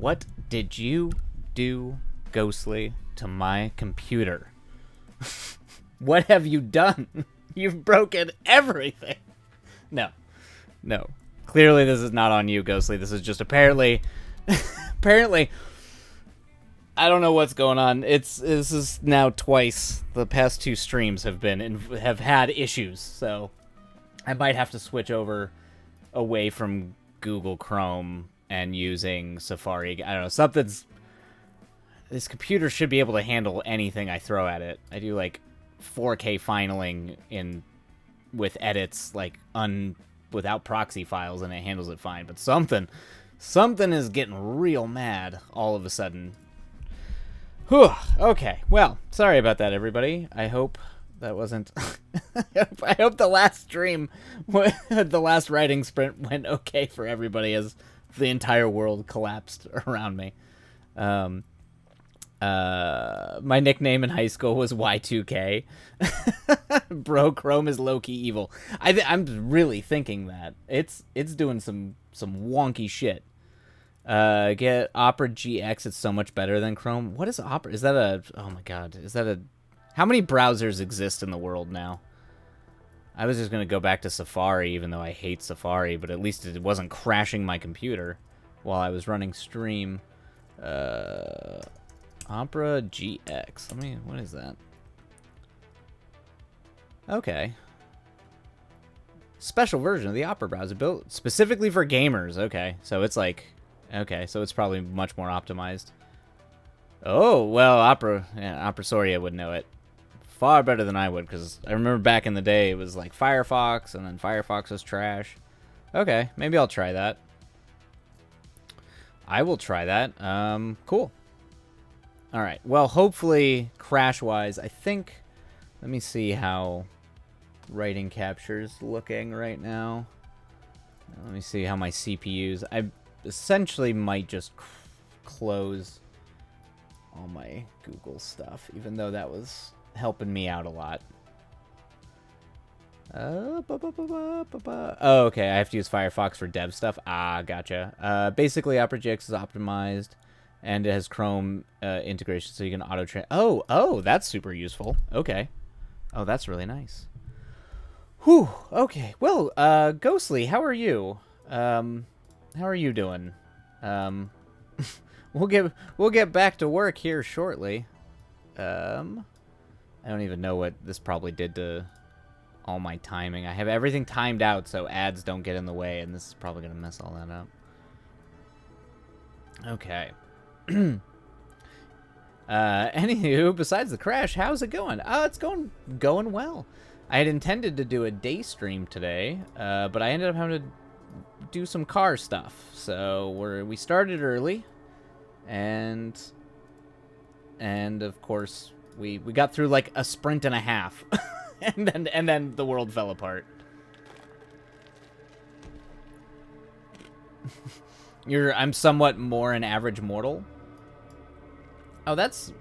What did you do, Ghostly, to my computer? What have you done? You've broken everything. No. Clearly this is not on you, Ghostly. This is just apparently I don't know what's going on. This is now twice. The past two streams have had issues, so I might have to switch away from Google Chrome and using Safari. I don't know. This computer should be able to handle anything I throw at it. I do like 4K finaling with edits without proxy files, and it handles it fine. But something is getting real mad all of a sudden. Whew. Okay. Well, sorry about that, everybody. I hope that wasn't. I hope the last stream, the last writing sprint, went okay for everybody as the entire world collapsed around me. My nickname in high school was Y2K. Bro, Chrome is low-key evil. I'm really thinking that it's doing some wonky shit. Get Opera GX. It's so much better than Chrome. What is Opera? Is that a? Oh my god. Is that a? How many browsers exist in the world now? I was just gonna go back to Safari, even though I hate Safari, but at least it wasn't crashing my computer while I was running stream. Opera GX. What is that? Okay. Special version of the Opera browser built specifically for gamers. Okay, so it's probably much more optimized. Oh, well, Opera Soria would know it far better than I would, because I remember back in the day it was like Firefox, and then Firefox was trash. Okay, maybe I'll try that. I will try that. Cool. All right. Well, hopefully, crash-wise, I think. Let me see how writing capture's looking right now. Let me see how my CPU's. I essentially might just close all my Google stuff, even though that was helping me out a lot. Oh, okay. I have to use Firefox for dev stuff. Ah, gotcha. Basically, Opera GX is optimized. And it has Chrome integration, so you can auto-train. Oh, that's super useful. Okay. Oh, that's really nice. Whew. Okay. Well, Ghostly, how are you? How are you doing? We'll get back to work here shortly. I don't even know what this probably did to all my timing. I have everything timed out so ads don't get in the way, and this is probably gonna mess all that up. Okay. Anywho, besides the crash, how's it going? It's going well. I had intended to do a day stream today, but I ended up having to do some car stuff. So we started early, and of course we got through like a sprint and a half, and then the world fell apart. I'm somewhat more an average mortal. Oh, that's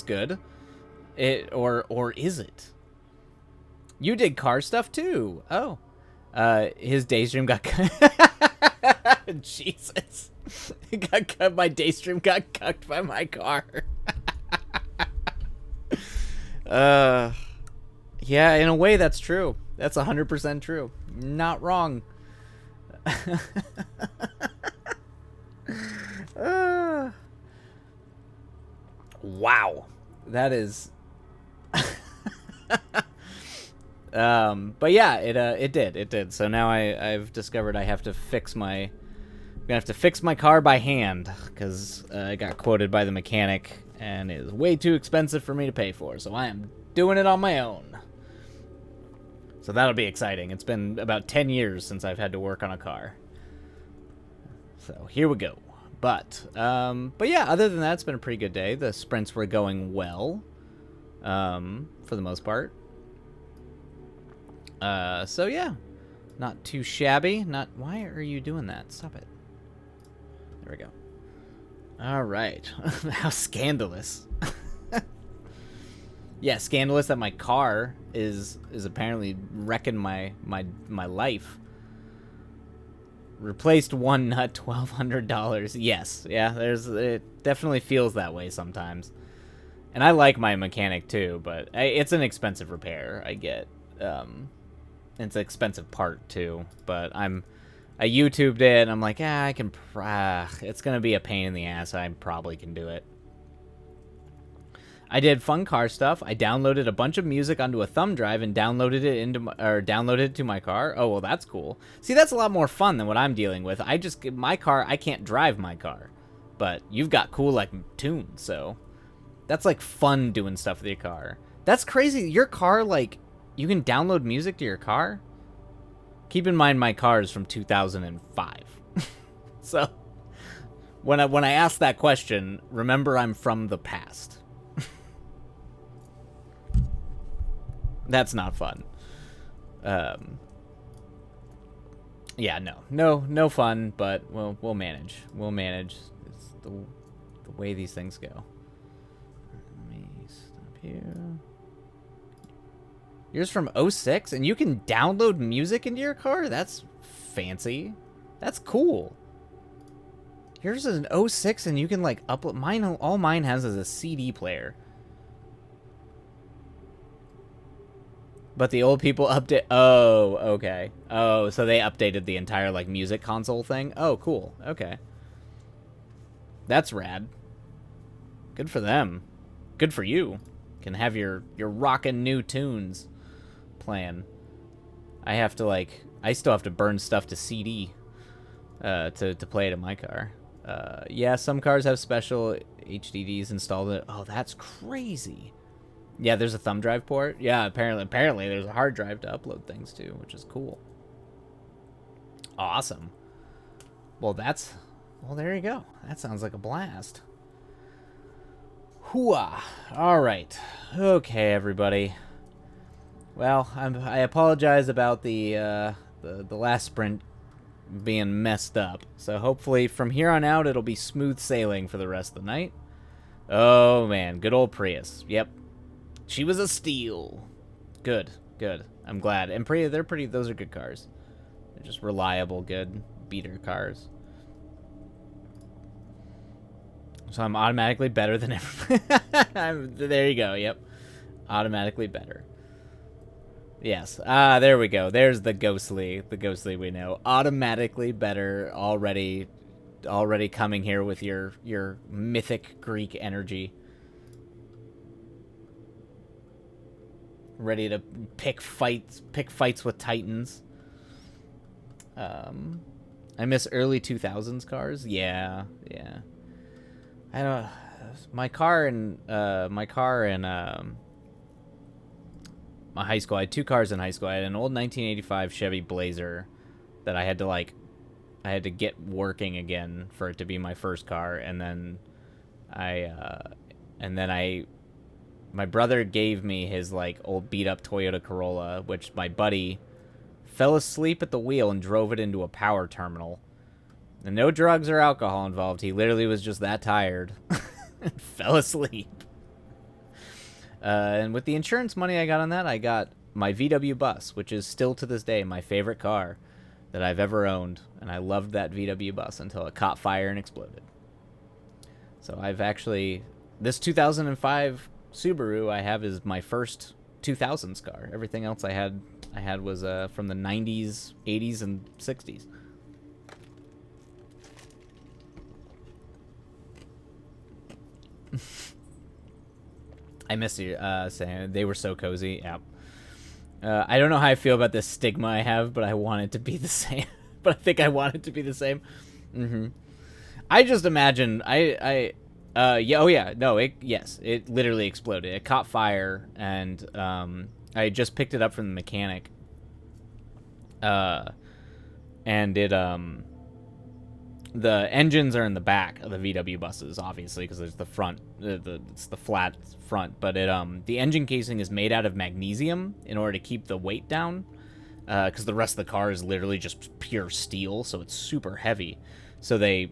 good. Or is it? You did car stuff too. Oh. His daystream got Jesus. It got cut. My daystream got cucked by my car. Yeah, in a way that's true. That's 100% true. Not wrong. Wow, that is. But yeah, it did. So now I've discovered I have to I'm gonna have to fix my car by hand, because I got quoted by the mechanic and it is way too expensive for me to pay for. So I am doing it on my own. So that'll be exciting. It's been about 10 years since I've had to work on a car. So here we go. But yeah, other than that, it's been a pretty good day. The sprints were going well, for the most part. So yeah, not too shabby. Why are you doing that? Stop it. There we go. All right. How scandalous. Yeah, scandalous that my car is apparently wrecking my life. Replaced one nut, $1,200. Yes, yeah. It definitely feels that way sometimes. And I like my mechanic too, but it's an expensive repair. I get. It's an expensive part too, but I YouTubed it, and I'm like, I can. It's gonna be a pain in the ass. I probably can do it. I did fun car stuff. I downloaded a bunch of music onto a thumb drive and downloaded it to my car. Oh well, that's cool. See, that's a lot more fun than what I'm dealing with. I can't drive my car, but you've got cool like tunes, so that's like fun doing stuff with your car. That's crazy. Your car, like, you can download music to your car. Keep in mind, my car is from 2005, so when I ask that question, remember I'm from the past. That's not fun. Yeah, no fun, but we'll manage. We'll manage. It's the way these things go. Let me stop here. Yours from 06, and you can download music into your car? That's fancy. That's cool. Yours is an 06, and you can like upload. All mine has is a CD player. But the old people update. Oh, okay. Oh, so they updated the entire like music console thing. Oh, cool. Okay, that's rad. Good for them. Good for you. Can have your rockin' new tunes playing. I still have to burn stuff to CD to play it in my car. Yeah, some cars have special HDDs installed. Oh, that's crazy. Yeah, there's a thumb drive port. Yeah, apparently there's a hard drive to upload things to, which is cool. Awesome. Well, there you go. That sounds like a blast. Hooah. All right. Okay, everybody. Well, I apologize about the last sprint being messed up. So hopefully from here on out it'll be smooth sailing for the rest of the night. Oh man, good old Prius. Yep. She was a steal. Good. I'm glad. And those are good cars. They're just reliable, good beater cars. So I'm automatically better than everybody. There you go, yep. Automatically better. Yes. There we go. There's the ghostly we know. Automatically better, already coming here with your mythic Greek energy. Ready to pick fights with titans. I miss early 2000s cars. Yeah. I don't. My car in my high school. I had two cars in high school. I had an old 1985 Chevy Blazer that I had to get working again for it to be my first car, and then my brother gave me his like old beat up Toyota Corolla, which my buddy fell asleep at the wheel and drove it into a power terminal. And no drugs or alcohol involved. He literally was just that tired and fell asleep. And with the insurance money I got on that, I got my VW bus, which is still to this day my favorite car that I've ever owned. And I loved that VW bus until it caught fire and exploded. So this 2005 Subaru I have is my first 2000s car. Everything else I had was from the 90s, 80s, and 60s. I miss you saying they were so cozy. Yeah. I don't know how I feel about this stigma I have, but I want it to be the same. But I think I want it to be the same. Mm-hmm. I just imagine it literally exploded. It caught fire, and I just picked it up from the mechanic. And it the engines are in the back of the VW buses, obviously, because there's the front, it's the flat front. But the engine casing is made out of magnesium in order to keep the weight down, because the rest of the car is literally just pure steel, so it's super heavy. So they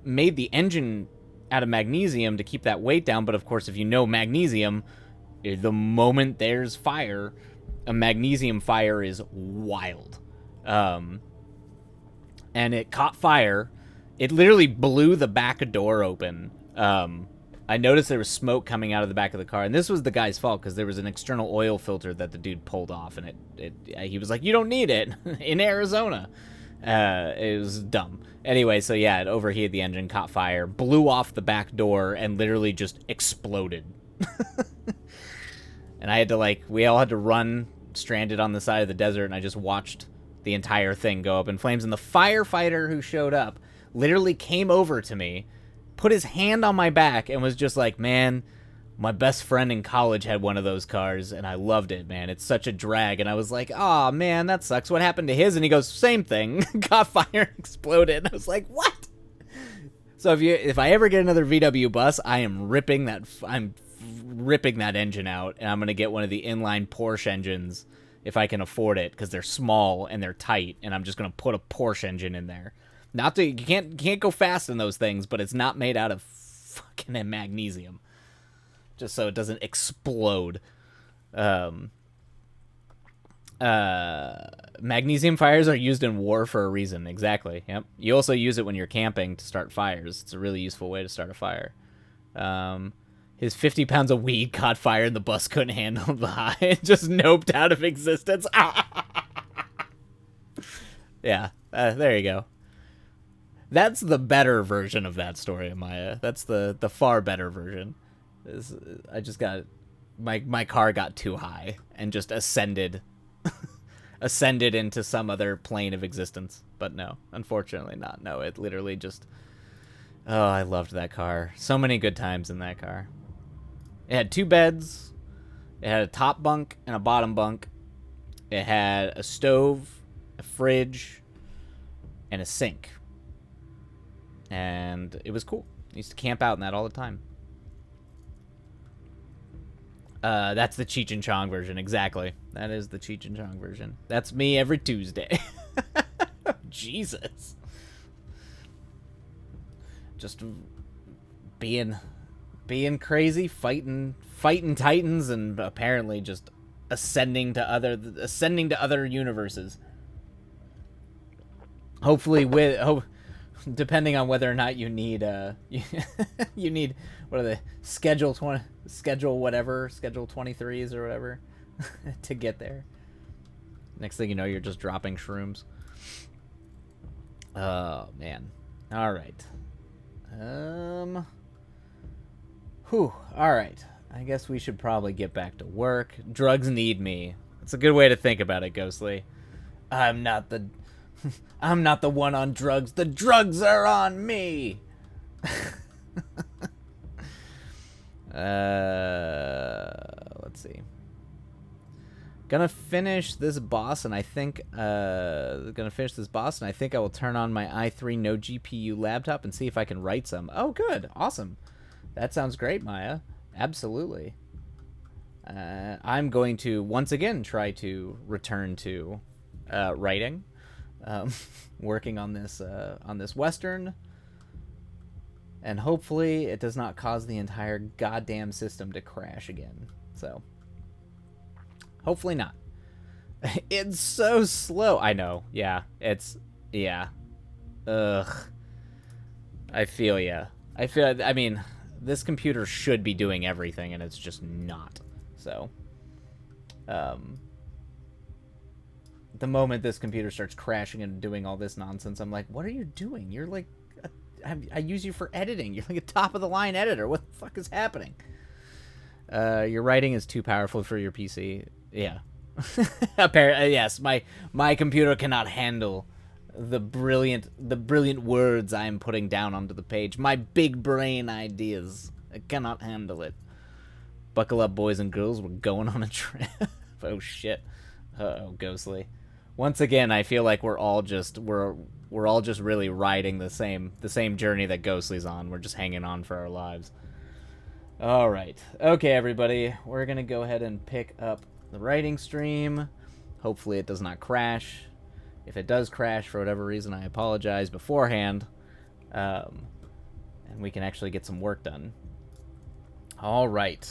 made the engine out of magnesium to keep that weight down. But of course, if you know magnesium, the moment there's fire, a magnesium fire is wild. and it caught fire. It literally blew the back door open. I noticed there was smoke coming out of the back of the car, and this was the guy's fault because there was an external oil filter that the dude pulled off, and he was like, "You don't need it in Arizona." It was dumb. Anyway, so yeah, it overheated the engine, caught fire, blew off the back door, and literally just exploded. And I had to we all had to run stranded on the side of the desert, and I just watched the entire thing go up in flames. And the firefighter who showed up literally came over to me, put his hand on my back, and was just like, "Man, my best friend in college had one of those cars, and I loved it, man. It's such a drag." And I was like, "Aw, man, that sucks. What happened to his?" And he goes, "Same thing. Caught fire, exploded." And I was like, "What?" So if I ever get another VW bus, I'm ripping that engine out, and I'm gonna get one of the inline Porsche engines if I can afford it, because they're small and they're tight, and I'm just gonna put a Porsche engine in there. You can't go fast in those things, but it's not made out of fucking magnesium, just so it doesn't explode. Magnesium fires are used in war for a reason. Exactly. Yep. You also use it when you're camping to start fires. It's a really useful way to start a fire. His 50 pounds of weed caught fire and the bus couldn't handle the high. It just noped out of existence. Yeah, there you go. That's the better version of that story, Maya. That's the far better version. I just got... My car got too high and just ascended into some other plane of existence. But no, unfortunately not. No, it literally just... Oh, I loved that car. So many good times in that car. It had 2 beds. It had a top bunk and a bottom bunk. It had a stove, a fridge, and a sink. And it was cool. I used to camp out in that all the time. That's the Cheech and Chong version. Exactly. That is the Cheech and Chong version. That's me every Tuesday. Jesus. Just being crazy, fighting titans, and apparently just ascending to other universes. Hopefully depending on whether or not you need you need, what are they, schedule 23s or whatever to get there. Next thing you know, you're just dropping shrooms. Oh man. All right. All right. I guess we should probably get back to work. Drugs need me. That's a good way to think about it, Ghostly. I'm not the one on drugs. The drugs are on me. Let's see. Gonna finish this boss, and I think I will turn on my i3 no GPU laptop and see if I can write some. Oh, good. Awesome. That sounds great, Maya. Absolutely. I'm going to once again try to return to writing. Working on this Western, and hopefully it does not cause the entire goddamn system to crash again. So hopefully not. It's so slow. I know. Yeah. Ugh. I feel ya. I mean, this computer should be doing everything, and it's just not. So the moment this computer starts crashing and doing all this nonsense, I'm like, what are you doing? You're like, I use you for editing. You're like a top-of-the-line editor. What the fuck is happening? Your writing is too powerful for your PC. Yeah. Apparently, yes. My computer cannot handle the brilliant words I'm putting down onto the page. My big brain ideas. I cannot handle it. Buckle up, boys and girls. We're going on a trip. Oh, shit. Uh-oh, Ghostly. Once again, I feel like we're all just really riding the same journey that Ghostly's on. We're just hanging on for our lives. All right. Okay, everybody. We're going to go ahead and pick up the writing stream. Hopefully it does not crash. If it does crash for whatever reason, I apologize beforehand. And we can actually get some work done. All right.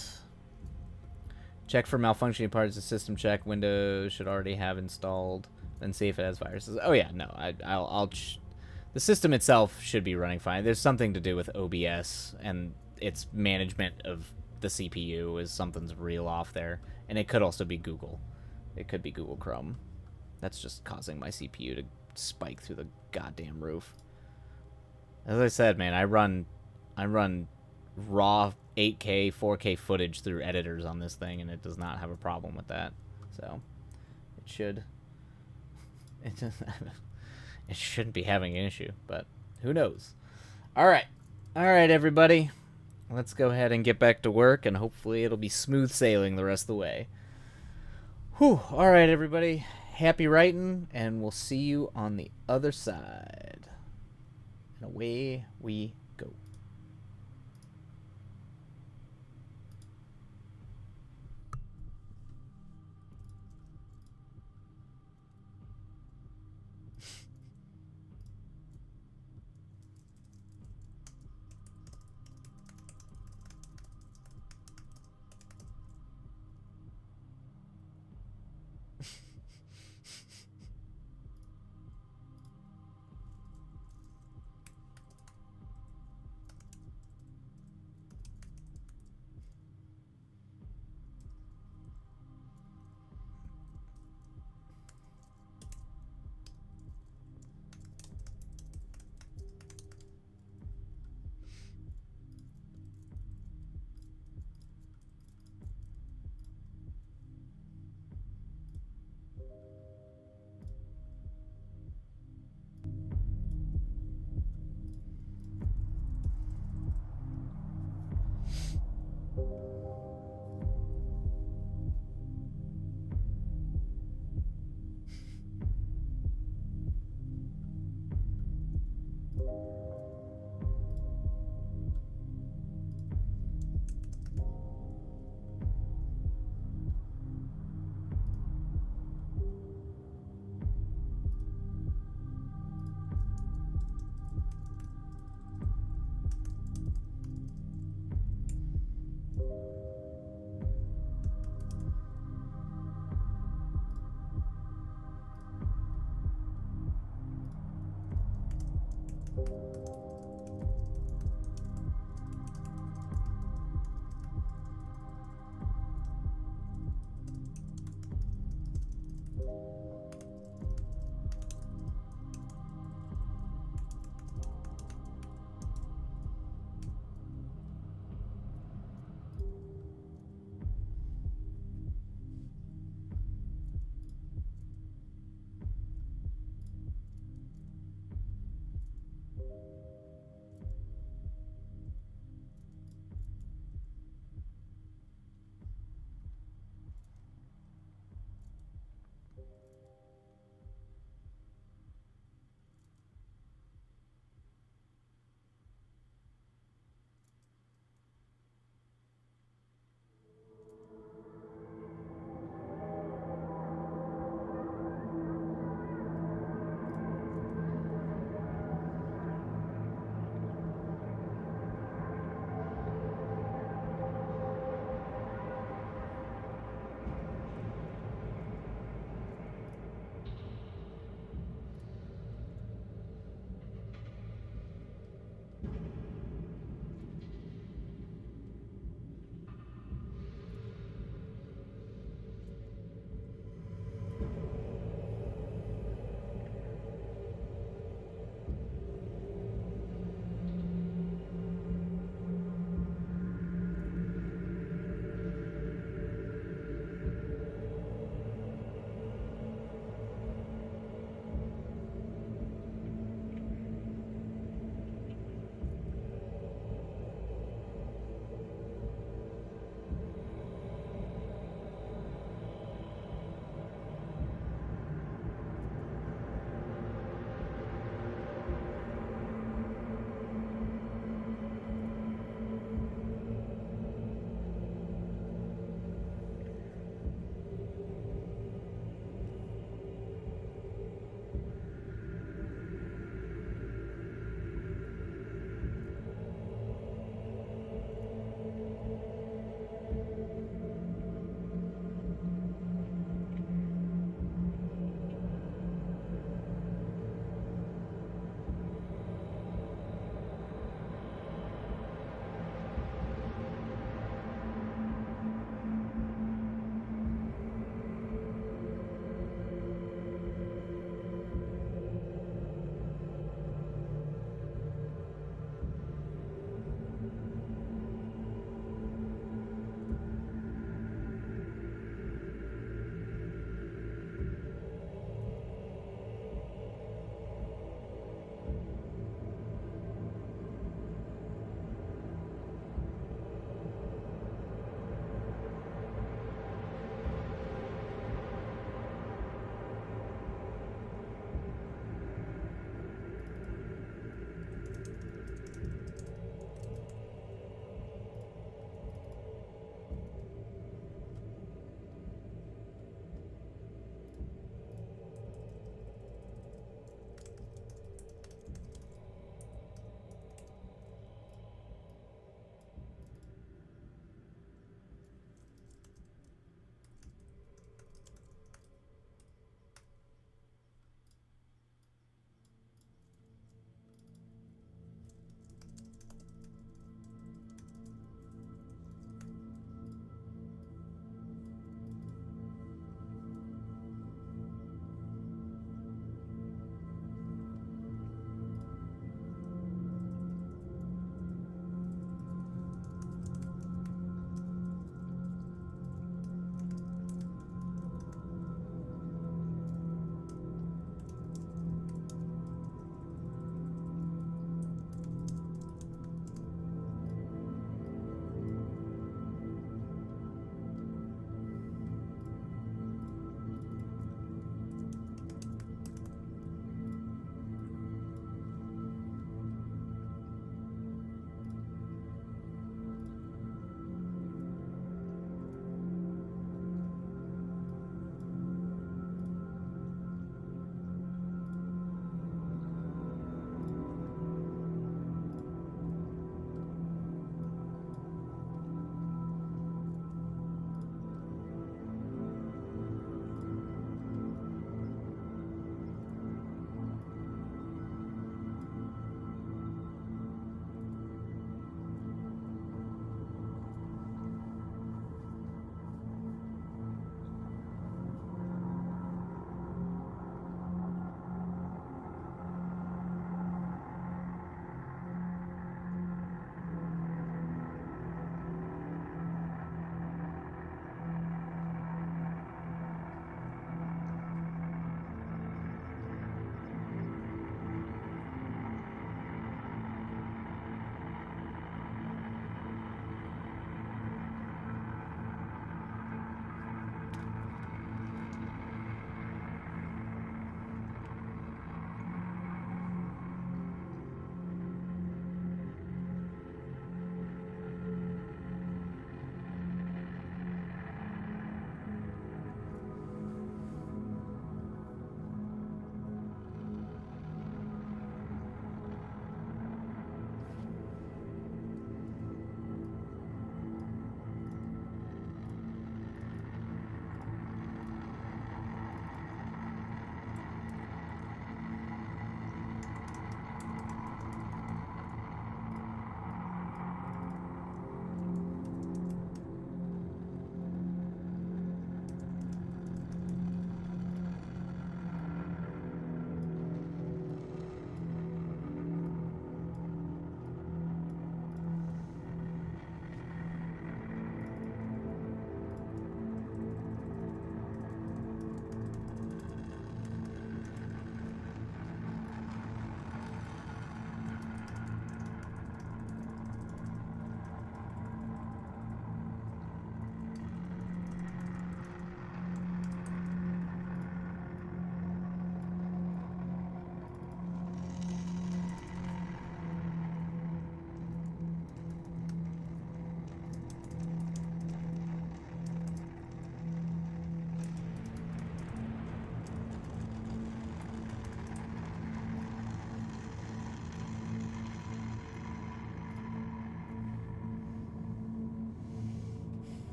Check for malfunctioning parts of system check. Windows should already have installed. Then see if it has viruses. Oh yeah, no. The system itself should be running fine. There's something to do with OBS and its management of the CPU is something's real off there. And it could also be Google. It could be Google Chrome. That's just causing my CPU to spike through the goddamn roof. As I said, man, I run raw 8K, 4K footage through editors on this thing, and it does not have a problem with that. So, it should. It shouldn't be having an issue, but who knows? All right, everybody. Let's go ahead and get back to work, and hopefully it'll be smooth sailing the rest of the way. Whew. All right, everybody. Happy writing, and we'll see you on the other side. And away we go.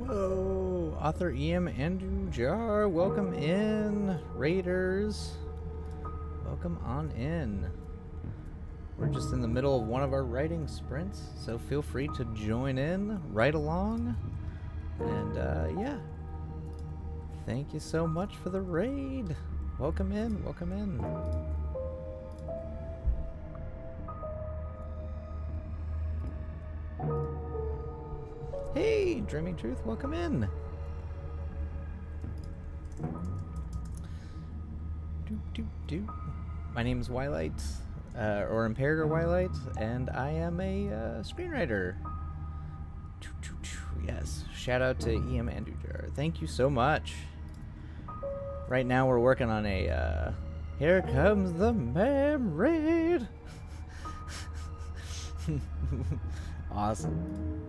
Whoa, author EM Andrew Jar, welcome in. Raiders, welcome on in. We're just in the middle of one of our writing sprints, so feel free to join in, write along, and yeah. Thank you so much for the raid. Welcome in, welcome in. Hey, Dreaming Truth, welcome in. My name is Wylite, or Imperator Wylite, and I am a screenwriter. Yes, shout out to EM Andrew Jar. Thank you so much. Right now we're working on a, here comes the mem raid. Awesome.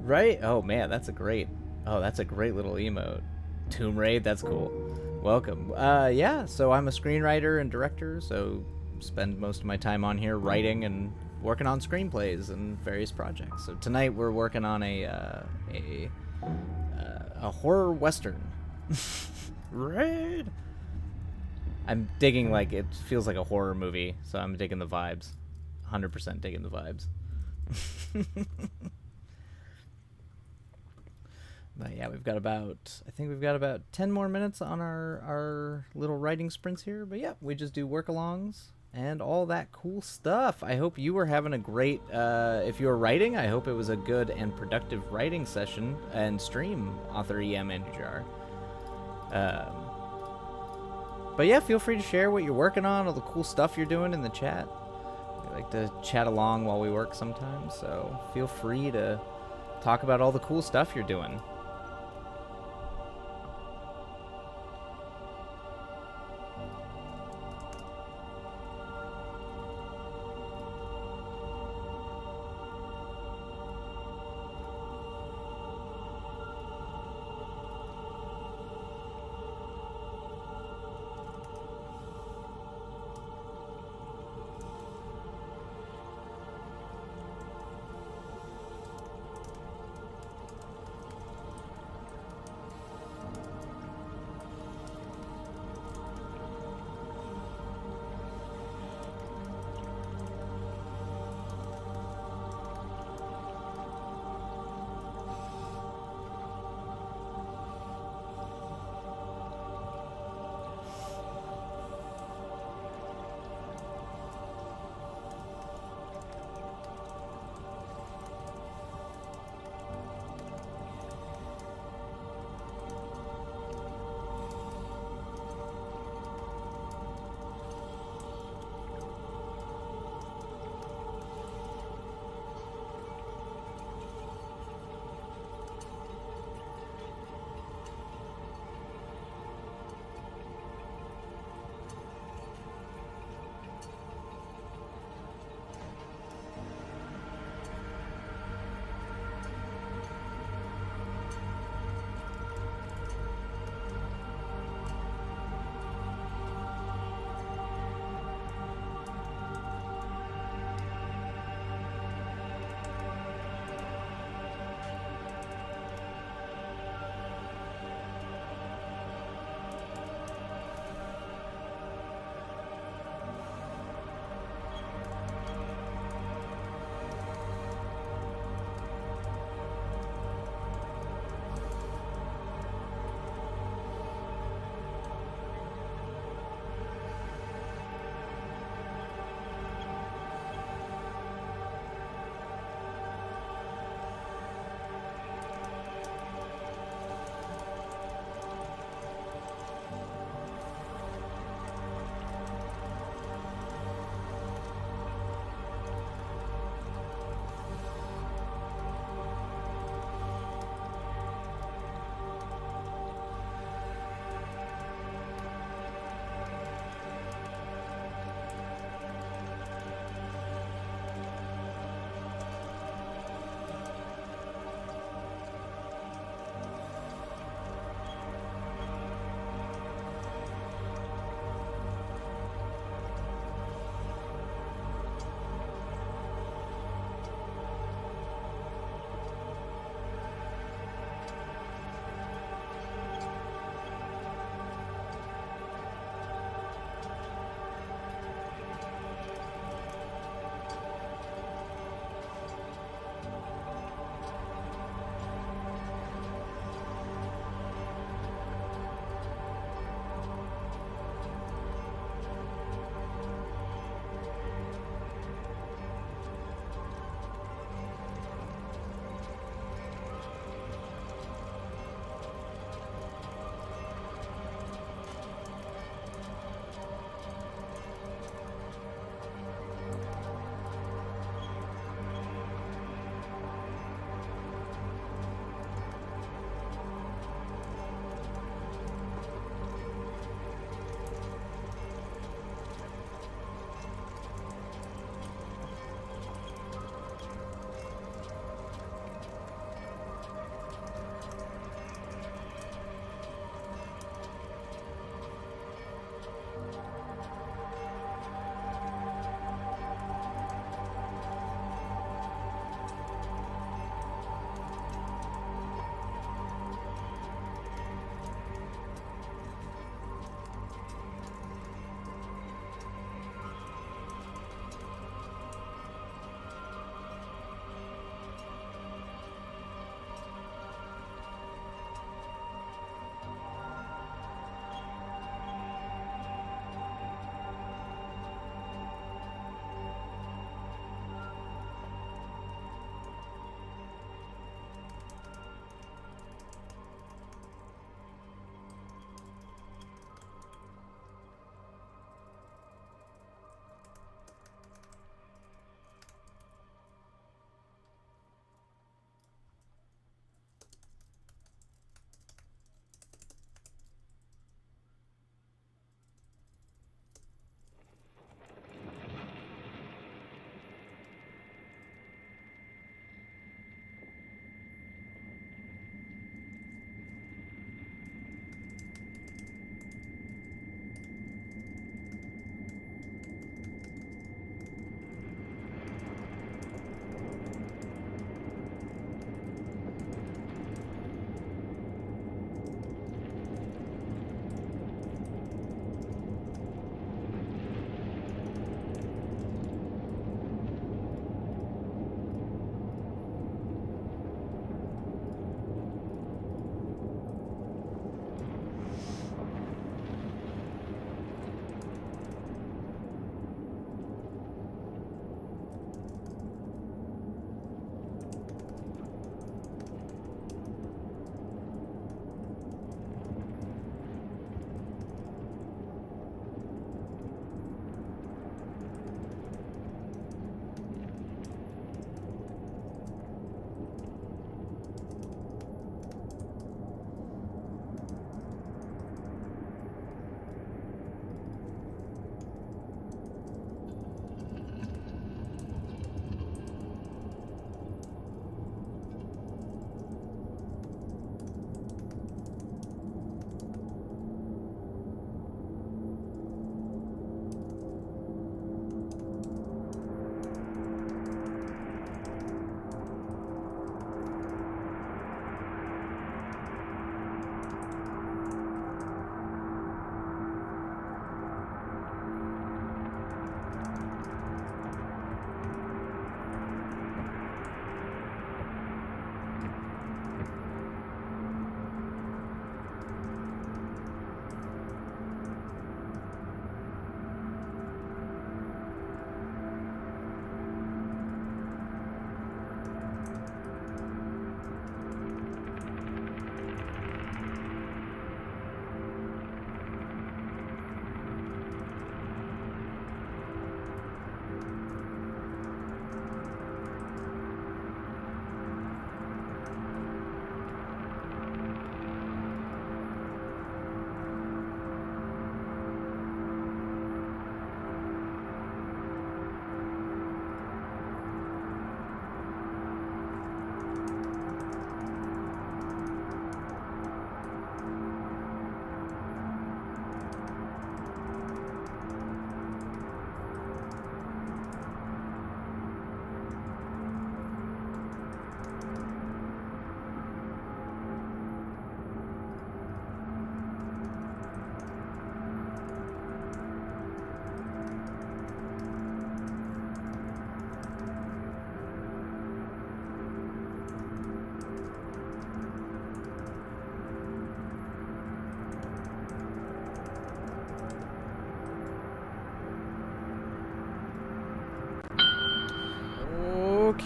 Right? Oh man, that's a great little emote. Tomb Raid, that's cool. Welcome. Yeah, so I'm a screenwriter and director, so spend most of my time on here writing and working on screenplays and various projects. So tonight we're working on a horror western. Raid. I'm digging, like, it feels like a horror movie, so I'm digging the vibes. 100% digging the vibes. But yeah, I think we've got about 10 more minutes on our little writing sprints here. But yeah, we just do work-alongs and all that cool stuff. I hope you were having a great, if you were writing, I hope it was a good and productive writing session and stream, author EM Andrew Jar. But yeah, feel free to share what you're working on, all the cool stuff you're doing in the chat. We like to chat along while we work sometimes, so feel free to talk about all the cool stuff you're doing.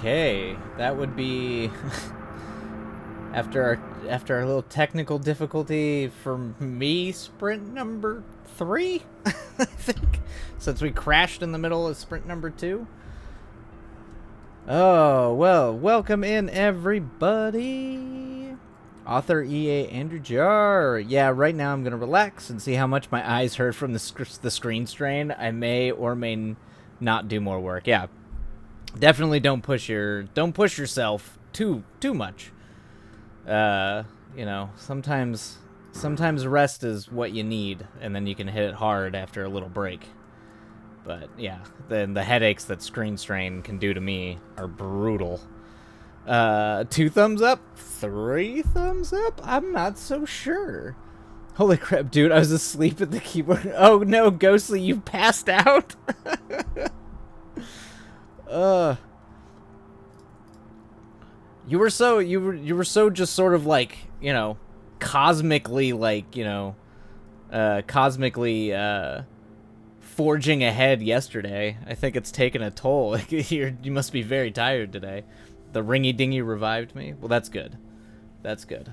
Okay, that would be after our little technical difficulty for me, sprint number 3, I think, since we crashed in the middle of sprint number 2. Oh, well, welcome in, everybody. Author EA Andrew Jar. Yeah, right now I'm going to relax and see how much my eyes hurt from the screen strain. I may or may not do more work. Yeah, definitely don't push yourself too much. You know, sometimes rest is what you need, and then you can hit it hard after a little break. But yeah, then the headaches that screen strain can do to me are brutal. 2 thumbs up, 3 thumbs up? I'm not so sure. Holy crap, dude, I was asleep at the keyboard. Oh no, Ghostly, you passed out? You were so just sort of like, you know, cosmically like, you know, forging ahead yesterday. I think it's taken a toll. You must be very tired today. The ringy dingy revived me. Well, that's good. That's good.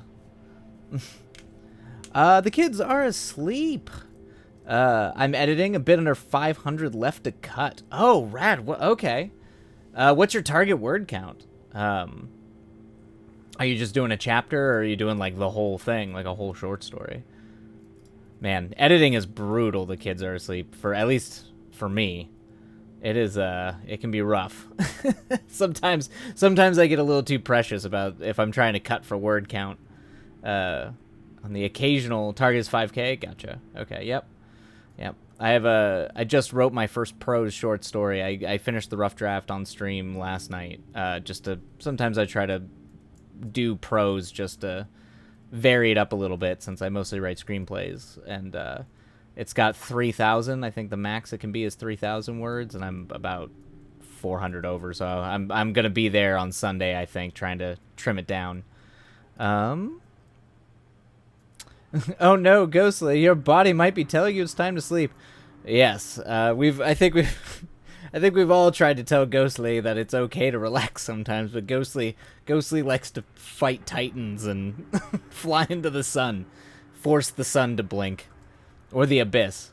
The kids are asleep. I'm editing, a bit under 500 left to cut. Oh, rad. Okay. What's your target word count? Are you just doing a chapter, or are you doing like the whole thing, like a whole short story? Man, editing is brutal. The kids are asleep, for at least for me. It is it can be rough. Sometimes I get a little too precious about if I'm trying to cut for word count. On the occasional target is 5K. Gotcha. Okay, yep. I just wrote my first prose short story. I finished the rough draft on stream last night. Sometimes I try to do prose just to vary it up a little bit, since I mostly write screenplays, and it's got 3,000. I think the max it can be is 3,000 words, and I'm about 400 over, so I'm gonna be there on Sunday, I think, trying to trim it down. Oh no, Ghostly, your body might be telling you it's time to sleep. Yes, I think we've all tried to tell Ghostly that it's okay to relax sometimes, but Ghostly likes to fight titans and fly into the sun, force the sun to blink, or the abyss.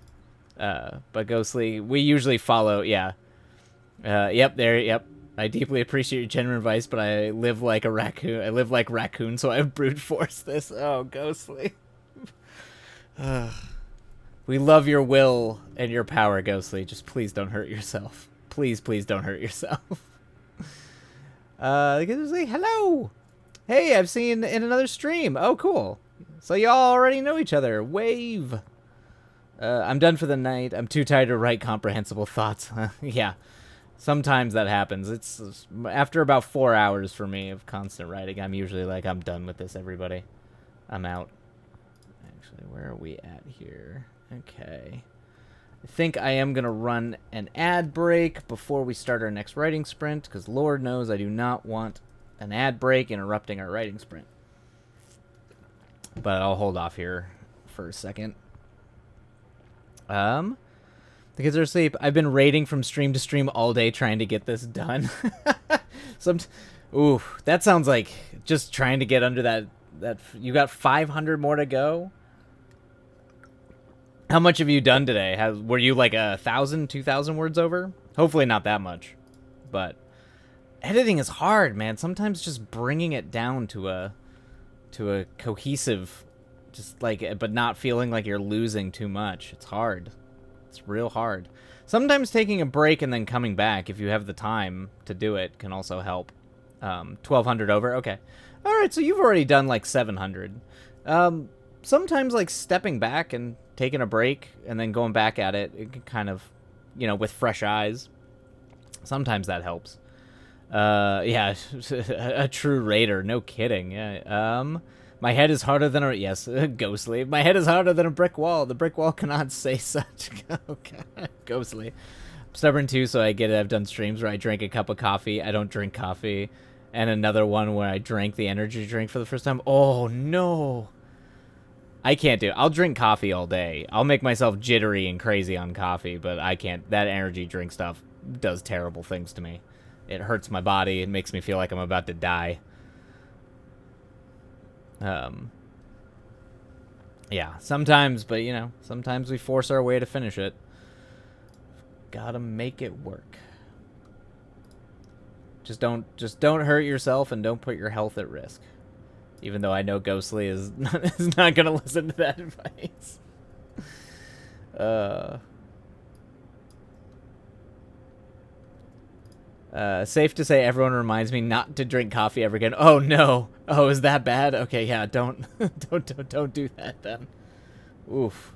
But Ghostly, we usually follow. Yeah. Yep. I deeply appreciate your genuine advice, but I live like a raccoon. I live like raccoon, so I brute force this. Oh, Ghostly. We love your will and your power, Ghostly. Just please don't hurt yourself. Please don't hurt yourself. Ghostly, hello. Hey, I've seen in another stream. Oh, cool. So y'all already know each other. Wave. I'm done for the night. I'm too tired to write comprehensible thoughts. Yeah, sometimes that happens. It's after about 4 hours for me of constant writing. I'm usually like, I'm done with this, everybody. I'm out. Actually, where are we at here? Okay. I think I am going to run an ad break before we start our next writing sprint, because Lord knows I do not want an ad break interrupting our writing sprint. But I'll hold off here for a second. The kids are asleep. I've been raiding from stream to stream all day trying to get this done. Ooh, that sounds like just trying to get under that you got 500 more to go. How much have you done today? Were you like 1,000, 2,000 words over? Hopefully not that much, but editing is hard, man. Sometimes just bringing it down to a cohesive, just like, but not feeling like you're losing too much. It's hard. It's real hard. Sometimes taking a break and then coming back, if you have the time to do it, can also help. 1,200 over. Okay. All right. So you've already done like 700. Sometimes like stepping back and taking a break and then going back at it, it can kind of, you know, with fresh eyes. Sometimes that helps. Yeah, a true raider. No kidding. Yeah. My head is harder than Ghostly. My head is harder than a brick wall. The brick wall cannot say such. Oh, God. Ghostly. I'm stubborn too, so I get it. I've done streams where I drank a cup of coffee. I don't drink coffee. And another one where I drank the energy drink for the first time. Oh, no. I can't do it. I'll drink coffee all day. I'll make myself jittery and crazy on coffee, but I can't. That energy drink stuff does terrible things to me. It hurts my body. It makes me feel like I'm about to die. Yeah, sometimes, but you know, sometimes we force our way to finish it. Gotta make it work. Just don't hurt yourself and don't put your health at risk. Even though I know Ghostly is not gonna listen to that advice. Safe to say everyone reminds me not to drink coffee ever again. Oh no. Oh, is that bad? Okay, yeah, don't don't do that then. Oof.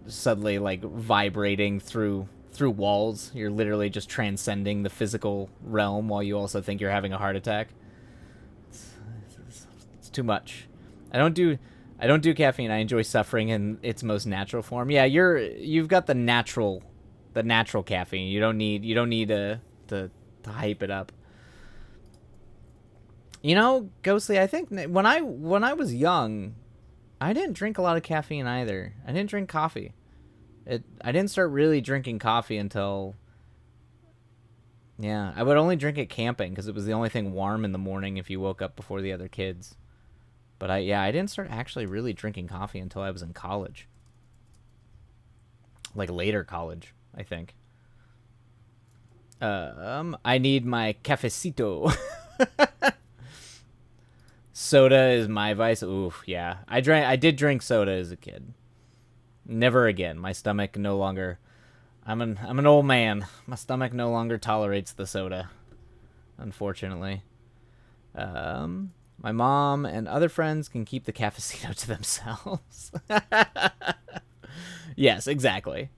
Suddenly like vibrating through walls. You're literally just transcending the physical realm while you also think you're having a heart attack. It's too much. I don't do caffeine. I enjoy suffering in its most natural form. Yeah, you've got the natural caffeine. You don't need to hype it up. You know, Ghostly, I think when I was young, I didn't drink a lot of caffeine either. I didn't drink coffee. I didn't start really drinking coffee until, yeah, I would only drink it camping because it was the only thing warm in the morning if you woke up before the other kids. But I didn't start actually really drinking coffee until I was in college. Like later college, I think. I need my cafecito. Soda is my vice. Oof, yeah. I did drink soda as a kid. Never again. My stomach no longer. I'm an old man. My stomach no longer tolerates the soda. Unfortunately. My mom and other friends can keep the cafecito to themselves. Yes, exactly.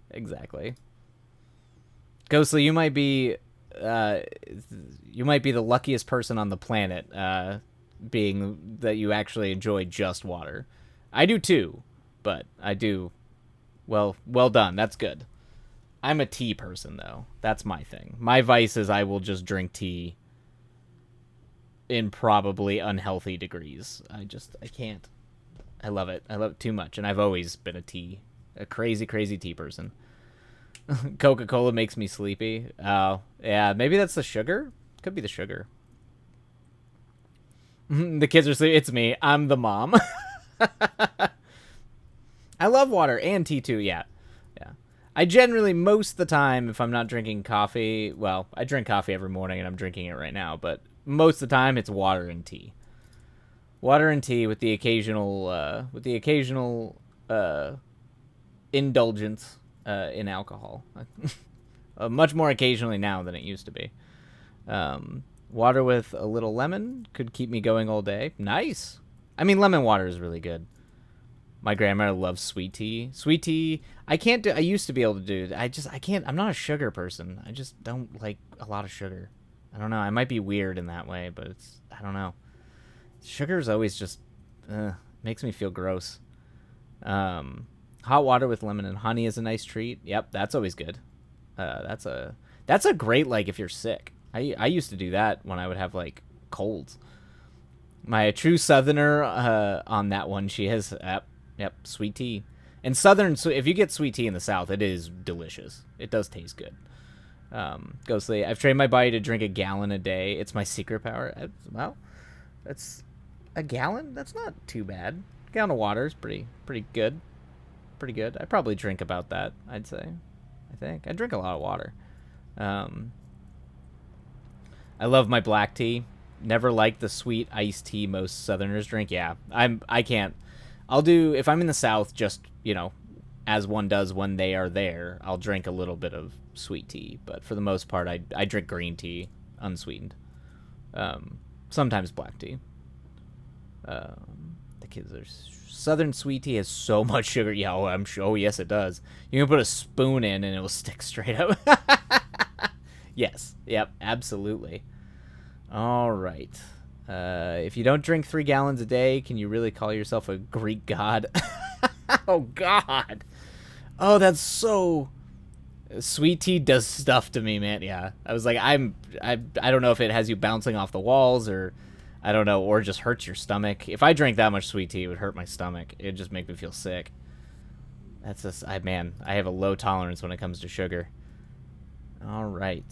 Ghostly, you might be the luckiest person on the planet, being that you actually enjoy just water. I do too, but I do. Well done. That's good. I'm a tea person, though. That's my thing. My vice is I will just drink tea in probably unhealthy degrees. I can't. I love it. I love it too much, and I've always been a crazy tea person. Coca-Cola makes me sleepy. Oh, yeah, maybe that's the sugar? Could be the sugar. The kids are sleeping. It's me. I'm the mom. I love water and tea too, yeah. I generally, most of the time, if I'm not drinking coffee, well, I drink coffee every morning and I'm drinking it right now, but most of the time it's water and tea. Water and tea with the occasional indulgence in alcohol. Much more occasionally now than it used to be. Water with a little lemon could keep me going all day. Nice. I mean, lemon water is really good. My grandma loves sweet tea. Sweet tea, I can't do. I used to be able to do. I can't. I'm not a sugar person. I just don't like a lot of sugar. I don't know. I might be weird in that way, but I don't know. Sugar is always just makes me feel gross. Hot water with lemon and honey is a nice treat. Yep, that's always good. That's a great, like, if you're sick. I used to do that when I would have like colds. My true southerner on that one, she has yep, sweet tea. And southern, so if you get sweet tea in the South, it is delicious. It does taste good. Ghostly, I've trained my body to drink a gallon a day. It's my secret power. Well, that's a gallon. That's not too bad. A gallon of water is pretty good. Pretty good. I probably drink about that, I'd say. I think I drink a lot of water. I love my black tea. Never liked the sweet iced tea most Southerners drink. Yeah, I can't. I'll do, if I'm in the South, just, you know, as one does when they are there, I'll drink a little bit of sweet tea. But for the most part, I drink green tea, unsweetened. Sometimes black tea. The kids are... Southern sweet tea has so much sugar. Yeah, I'm sure. Oh, yes, it does. You can put a spoon in and it will stick straight up. Yes. Yep, absolutely. All right. If you don't drink 3 gallons a day, can you really call yourself a Greek god? Oh, God. Oh, that's so... Sweet tea does stuff to me, man. Yeah. I was like, I don't know if it has you bouncing off the walls or... I don't know, or just hurts your stomach. If I drank that much sweet tea, it would hurt my stomach. It'd just make me feel sick. That's just... I have a low tolerance when it comes to sugar. All right.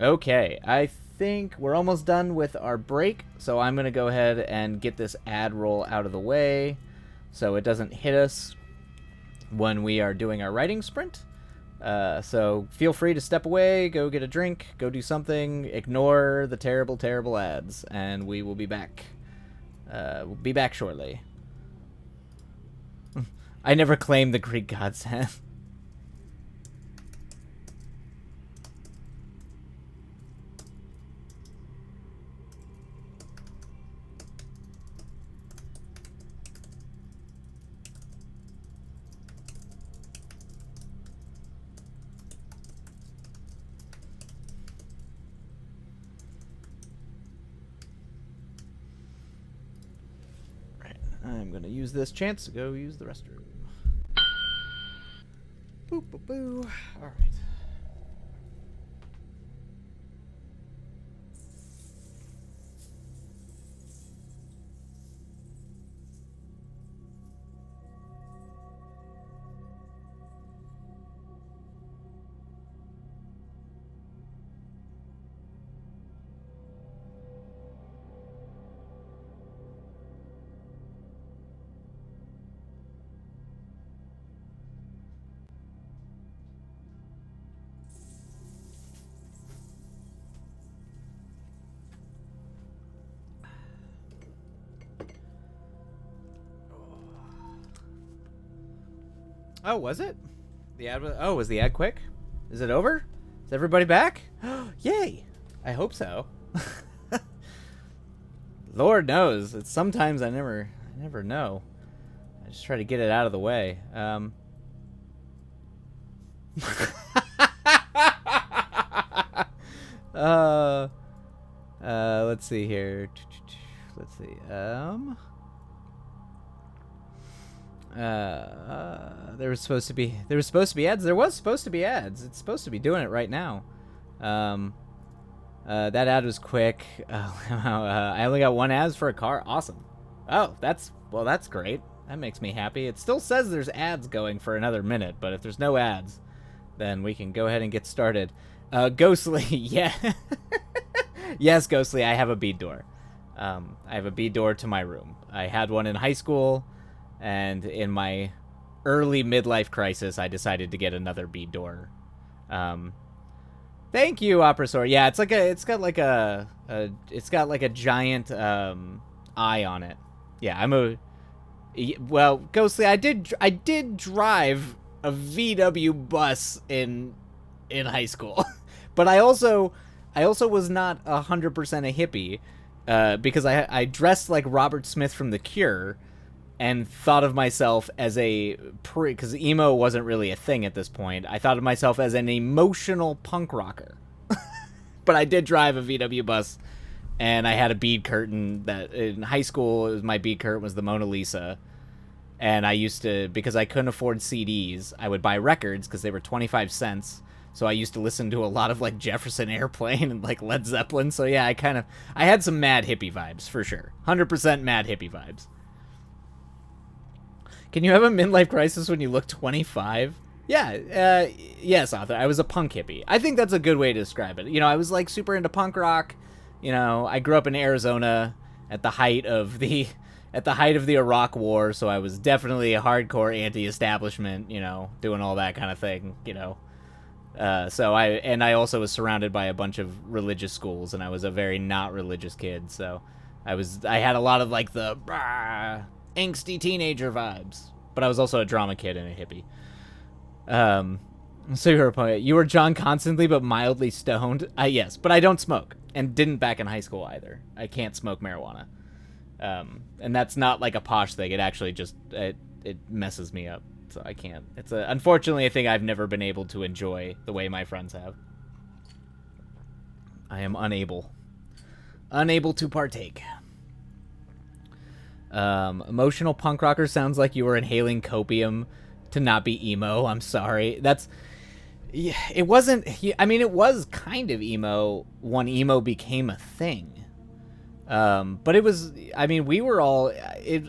Okay, I think we're almost done with our break, so I'm going to go ahead and get this ad roll out of the way so it doesn't hit us when we are doing our writing sprint. So feel free to step away, go get a drink, go do something, ignore the terrible, terrible ads, and we will be back. We'll be back shortly. I never claimed the Greek gods. I'm going to use this chance to go use the restroom. Boop, boop, boo. All right. Oh, was it? The ad was... Oh, was the ad quick? Is it over? Is everybody back? Yay! I hope so. Lord knows. It's sometimes I never know. I just try to get it out of the way. Let's see here. Let's see. There was supposed to be ads. There was supposed to be ads. It's supposed to be doing it right now. That ad was quick. I only got one ad for a car. Awesome. Oh, that's great. That makes me happy. It still says there's ads going for another minute, but if there's no ads, then we can go ahead and get started. Ghostly, yeah. Yes, Ghostly, I have a bead door. I have a bead door to my room. I had one in high school, and in my early midlife crisis, I decided to get another bead door. Thank you, Oprasor. Yeah, it's got like a giant eye on it. Yeah, well, Ghostly, I did drive a VW bus in high school, but I also was not 100% a hippie, because I dressed like Robert Smith from The Cure, and thought of myself as because emo wasn't really a thing at this point. I thought of myself as an emotional punk rocker. But I did drive a VW bus, and I had a bead curtain that in high school, my bead curtain was the Mona Lisa. And I used to, because I couldn't afford CDs, I would buy records because they were 25 cents. So I used to listen to a lot of like Jefferson Airplane and like Led Zeppelin. So yeah, I had some mad hippie vibes for sure. 100% mad hippie vibes. Can you have a midlife crisis when you look 25? Yeah, yes, Arthur. I was a punk hippie. I think that's a good way to describe it. You know, I was like super into punk rock. You know, I grew up in Arizona at the height of the Iraq War, so I was definitely a hardcore anti-establishment. You know, doing all that kind of thing. You know, so I also was surrounded by a bunch of religious schools, and I was a very not religious kid. So I had a lot of like the angsty teenager vibes, but I was also a drama kid and a hippie. So you were John Constantly, but mildly stoned. Yes, but I don't smoke, and didn't back in high school either. I can't smoke marijuana, and that's not like a posh thing. It actually just it messes me up, so I can't. It's unfortunately a thing I've never been able to enjoy the way my friends have. I am unable to partake. Emotional punk rocker sounds like you were inhaling copium to not be emo. I'm sorry. It wasn't. I mean, it was kind of emo when emo became a thing. But it was. I mean, we were all.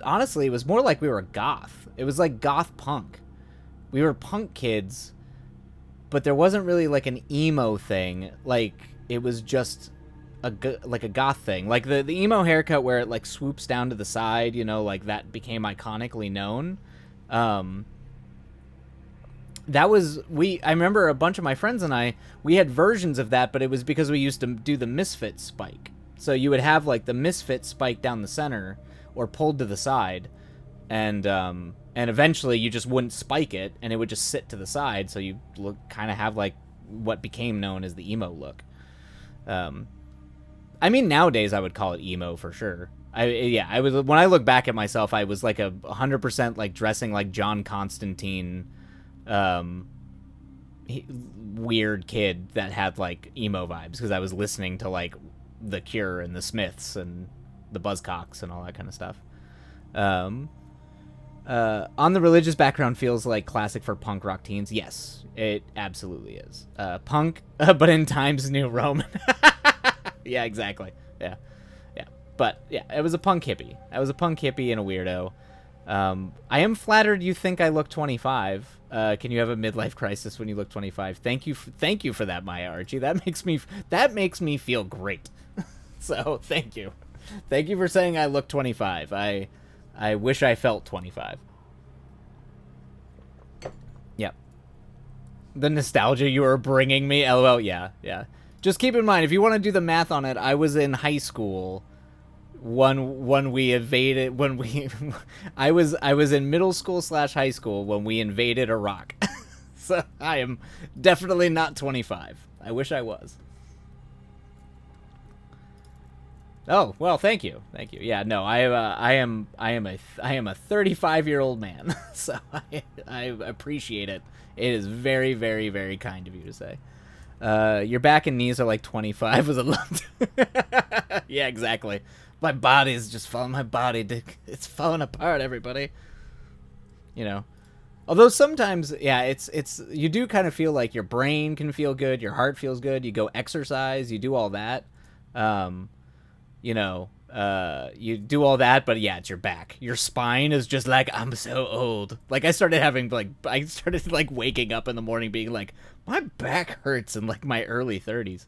Honestly, it was more like we were goth. It was like goth punk. We were punk kids but there wasn't really like an emo thing. Like it was just like a goth thing. Like the emo haircut where it like swoops down to the side, you know, like that became iconically known. That was I remember a bunch of my friends and we had versions of that, but it was because we used to do the Misfit spike. So you would have like the Misfit spike down the center or pulled to the side, and eventually you just wouldn't spike it and it would just sit to the side, so you kind of have like what became known as the emo look. I mean, nowadays I would call it emo for sure. I was, when I look back at myself, I was like 100% like dressing like John Constantine, weird kid that had like emo vibes because I was listening to like The Cure and the Smiths and the Buzzcocks and all that kind of stuff. On the religious background feels like classic for punk rock teens. Yes, it absolutely is. Punk, but in Times New Roman. Yeah, exactly. Yeah. But yeah, it was a punk hippie. I was a punk hippie and a weirdo. I am flattered you think I look 25. Can you have a midlife crisis when you look 25? Thank you for that, Maya Archie. That makes me feel great. So thank you for saying I look 25. I wish I felt 25. Yep. The nostalgia you are bringing me, lol. Yeah. Just keep in mind, if you want to do the math on it, I was in high school when we invaded. I was in middle school / high school when we invaded Iraq. So I am definitely not 25. I wish I was. Oh, well, thank you. Yeah, no, I am a 35-year-old man, so I appreciate it. It is very, very, very kind of you to say. Your back and knees are like 25 was a lot. Yeah, exactly. My body is just falling. My body, it's falling apart. Everybody, you know. Although sometimes, yeah, it's you do kind of feel like your brain can feel good, your heart feels good. You go exercise, you do all that. You do all that, but yeah, it's your back. Your spine is just like, I'm so old. Like I started waking up in the morning being like, my back hurts in like my early 30s.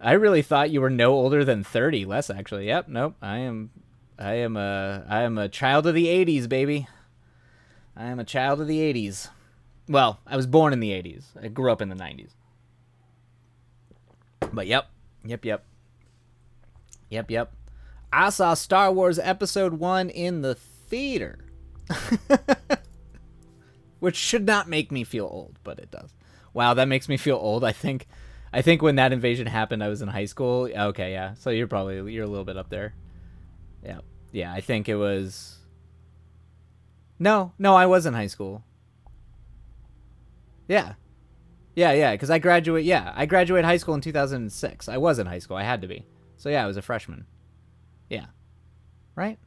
I really thought you were no older than 30. Less actually. Yep. Nope. I am a child of the 80s, baby. I am a child of the 80s. Well, I was born in the 80s. I grew up in the 90s. But yep. I saw Star Wars Episode 1 in the theater. Which should not make me feel old, but it does. Wow, that makes me feel old. I think when that invasion happened, I was in high school. Okay, yeah. So you're a little bit up there. Yeah. Yeah, I think it was... No, I was in high school. Yeah, because I graduated high school in 2006. I was in high school. I had to be. So yeah, I was a freshman. Yeah. Right?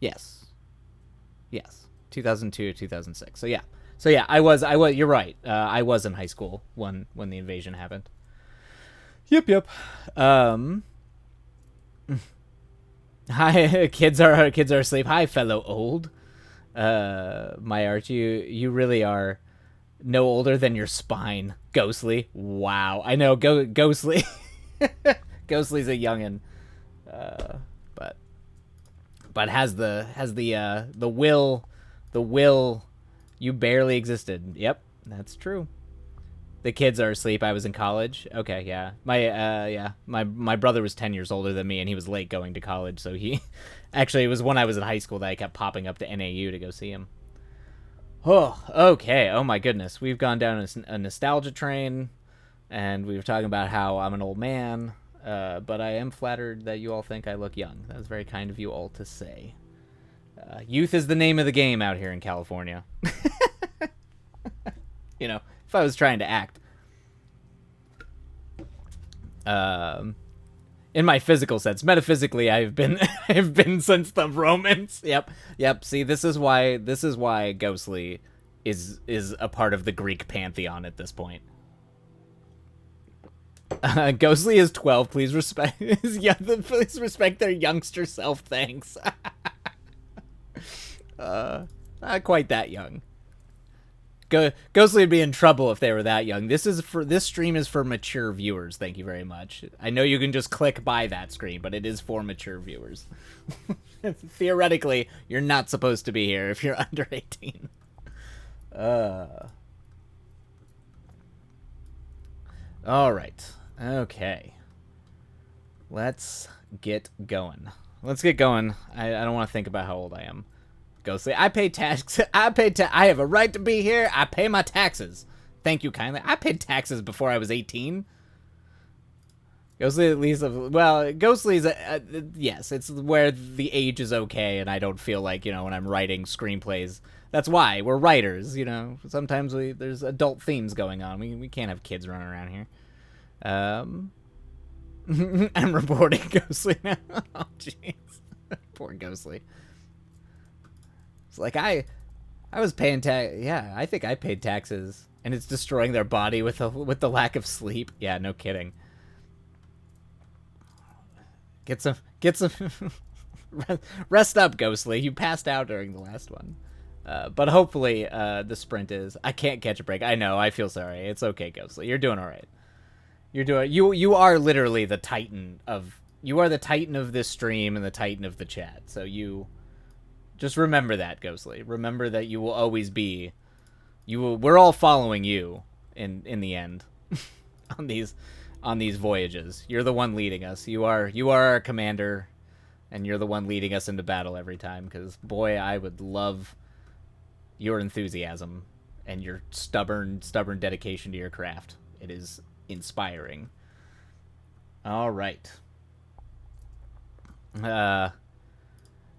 Yes. 2002 to 2006. So yeah, I was you're right. I was in high school when the invasion happened. Yep. Hi, kids are asleep. Hi, fellow old. My Arch, you really are no older than your spine, Ghostly. Wow, I know, Ghostly. Ghostly's a youngin, but has the will. You barely existed. Yep, that's true. The kids are asleep. I was in college. Okay, yeah. My brother was 10 years older than me, and he was late going to college. So it was when I was in high school that I kept popping up to NAU to go see him. Oh, okay. Oh my goodness, we've gone down a nostalgia train, and we were talking about how I'm an old man. But I am flattered that you all think I look young. That's very kind of you all to say. Youth is the name of the game out here in California. If I was trying to act. In my physical sense. Metaphysically, I've been since the Romans. Yep. See, this is why Ghostly is a part of the Greek pantheon at this point. Ghostly is 12. Please respect their youngster self. Thanks. Not quite that young. Ghostly would be in trouble if they were that young. This stream is for mature viewers. Thank you very much. I know you can just click by that screen, but it is for mature viewers. Theoretically, you're not supposed to be here if you're under 18. All right. Okay. Let's get going. I don't want to think about how old I am. Ghostly, I pay tax. I have a right to be here. I pay my taxes. Thank you kindly. I paid taxes before I was 18. Ghostly, at least, well, Ghostly's, yes, it's where the age is okay, and I don't feel like, when I'm writing screenplays. That's why we're writers, Sometimes there's adult themes going on. We can't have kids running around here. I'm reporting Ghostly now. Oh, jeez. Poor Ghostly. It's like, I was paying tax. Yeah, I think I paid taxes, and it's destroying their body with the lack of sleep. Yeah, no kidding. Get some rest up, Ghostly. You passed out during the last one. But hopefully the sprint is. I can't catch a break. I know. I feel sorry. It's okay, Ghostly. You're doing all right. You are literally the titan of this stream and the titan of the chat. So you just remember that, Ghostly. Remember that you will always be. We're all following you in the end on these voyages. You're the one leading us. You are our commander, and you're the one leading us into battle every time. Because boy, I would love your enthusiasm and your stubborn dedication to your craft. It is inspiring. All right.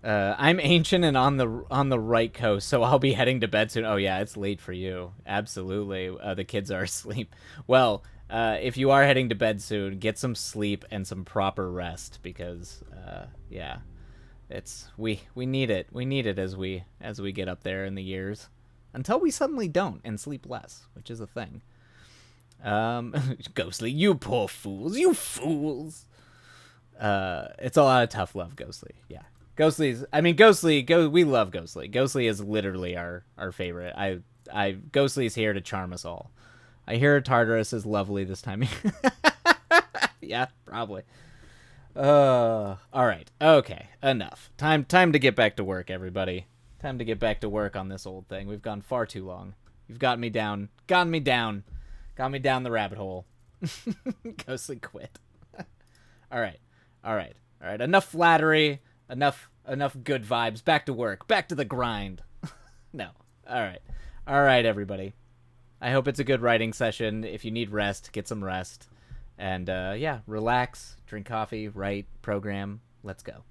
I'm ancient and on the right coast, so I'll be heading to bed soon. Oh yeah, it's late for you. Absolutely. The kids are asleep. Well, if you are heading to bed soon, get some sleep and some proper rest because yeah, we need it. We need it as we get up there in the years, until we suddenly don't and sleep less, which is a thing. Ghostly, you poor fools, you fools. It's a lot of tough love, Ghostly. Yeah. Ghostly, we love Ghostly. Ghostly is literally our favorite. Ghostly's here to charm us all. I hear Tartarus is lovely this time. Yeah, probably. All right. Okay, enough. Time to get back to work, everybody. Time to get back to work on this old thing. We've gone far too long. You've got me down the rabbit hole. Ghostly quit. All right. Enough flattery. Enough good vibes. Back to work. Back to the grind. No. All right, everybody. I hope it's a good writing session. If you need rest, get some rest. And yeah, relax, drink coffee, write, program. Let's go.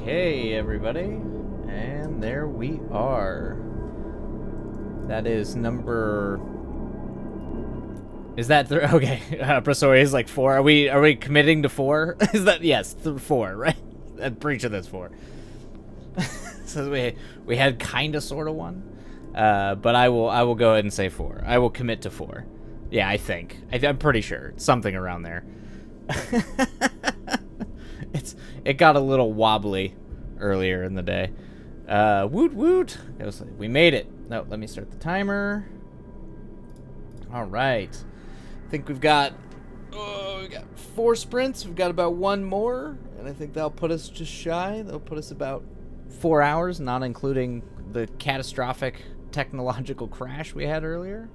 Okay, everybody. And there we are. That is number... Is that... Okay, Brasori is like 4. Are we committing to 4? Is that... Yes, 4, right? I'm pretty sure that's 4. So we had kind of sort of 1. But I will go ahead and say 4. I will commit to 4. Yeah, I think. I'm pretty sure. It's something around there. It got a little wobbly earlier in the day. Woot woot. We made it. No, let me start the timer. All right. I think we've got 4 sprints. We've got about 1 more, and I think that'll put us just shy. That'll put us about 4 hours, not including the catastrophic technological crash we had earlier.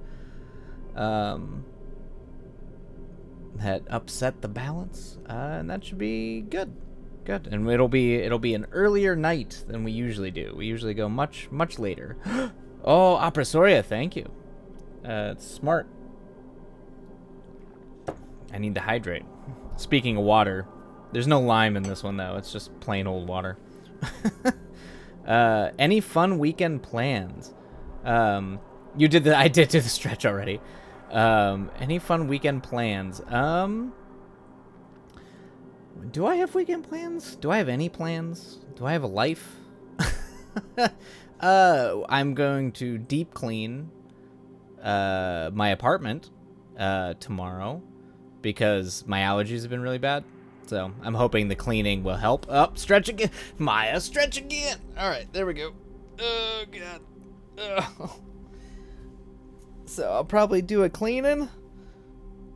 That upset the balance, and that should be good. Good, and it'll be an earlier night than we usually do. We usually go much later. Oh, Aprasoria, thank you. It's smart. I need to hydrate. Speaking of water, there's no lime in this one though. It's just plain old water. Any fun weekend plans? I did do the stretch already. Any fun weekend plans? Do I have weekend plans? Do I have any plans? Do I have a life? I'm going to deep clean my apartment tomorrow because my allergies have been really bad. So I'm hoping the cleaning will help. Oh, stretch again. Maya, stretch again. All right, there we go. Oh, God. Oh. So I'll probably do a cleaning.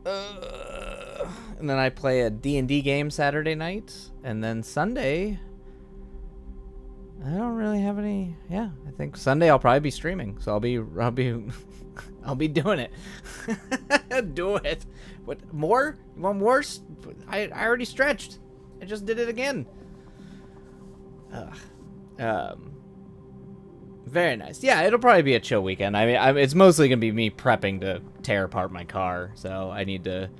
And then I play a D&D game Saturday night. And then Sunday, I don't really have any. Yeah, I think Sunday I'll probably be streaming. So I'll be I'll be doing it. Do it. What, more? You want more? I already stretched. I just did it again. Very nice. Yeah, it'll probably be a chill weekend. I mean, it's mostly going to be me prepping to tear apart my car. So I need to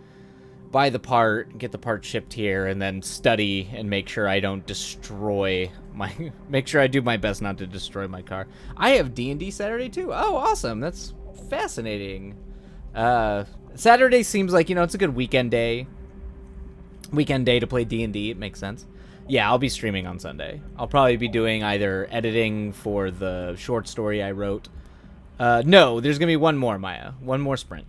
buy the part, get the part shipped here, and then study and make sure I don't destroy my... Make sure I do my best not to destroy my car. I have D&D Saturday, too. Oh, awesome. That's fascinating. Saturday seems like, it's a good weekend day. Weekend day to play D&D. It makes sense. Yeah, I'll be streaming on Sunday. I'll probably be doing either editing for the short story I wrote. No, there's going to be one more, Maya. One more sprint.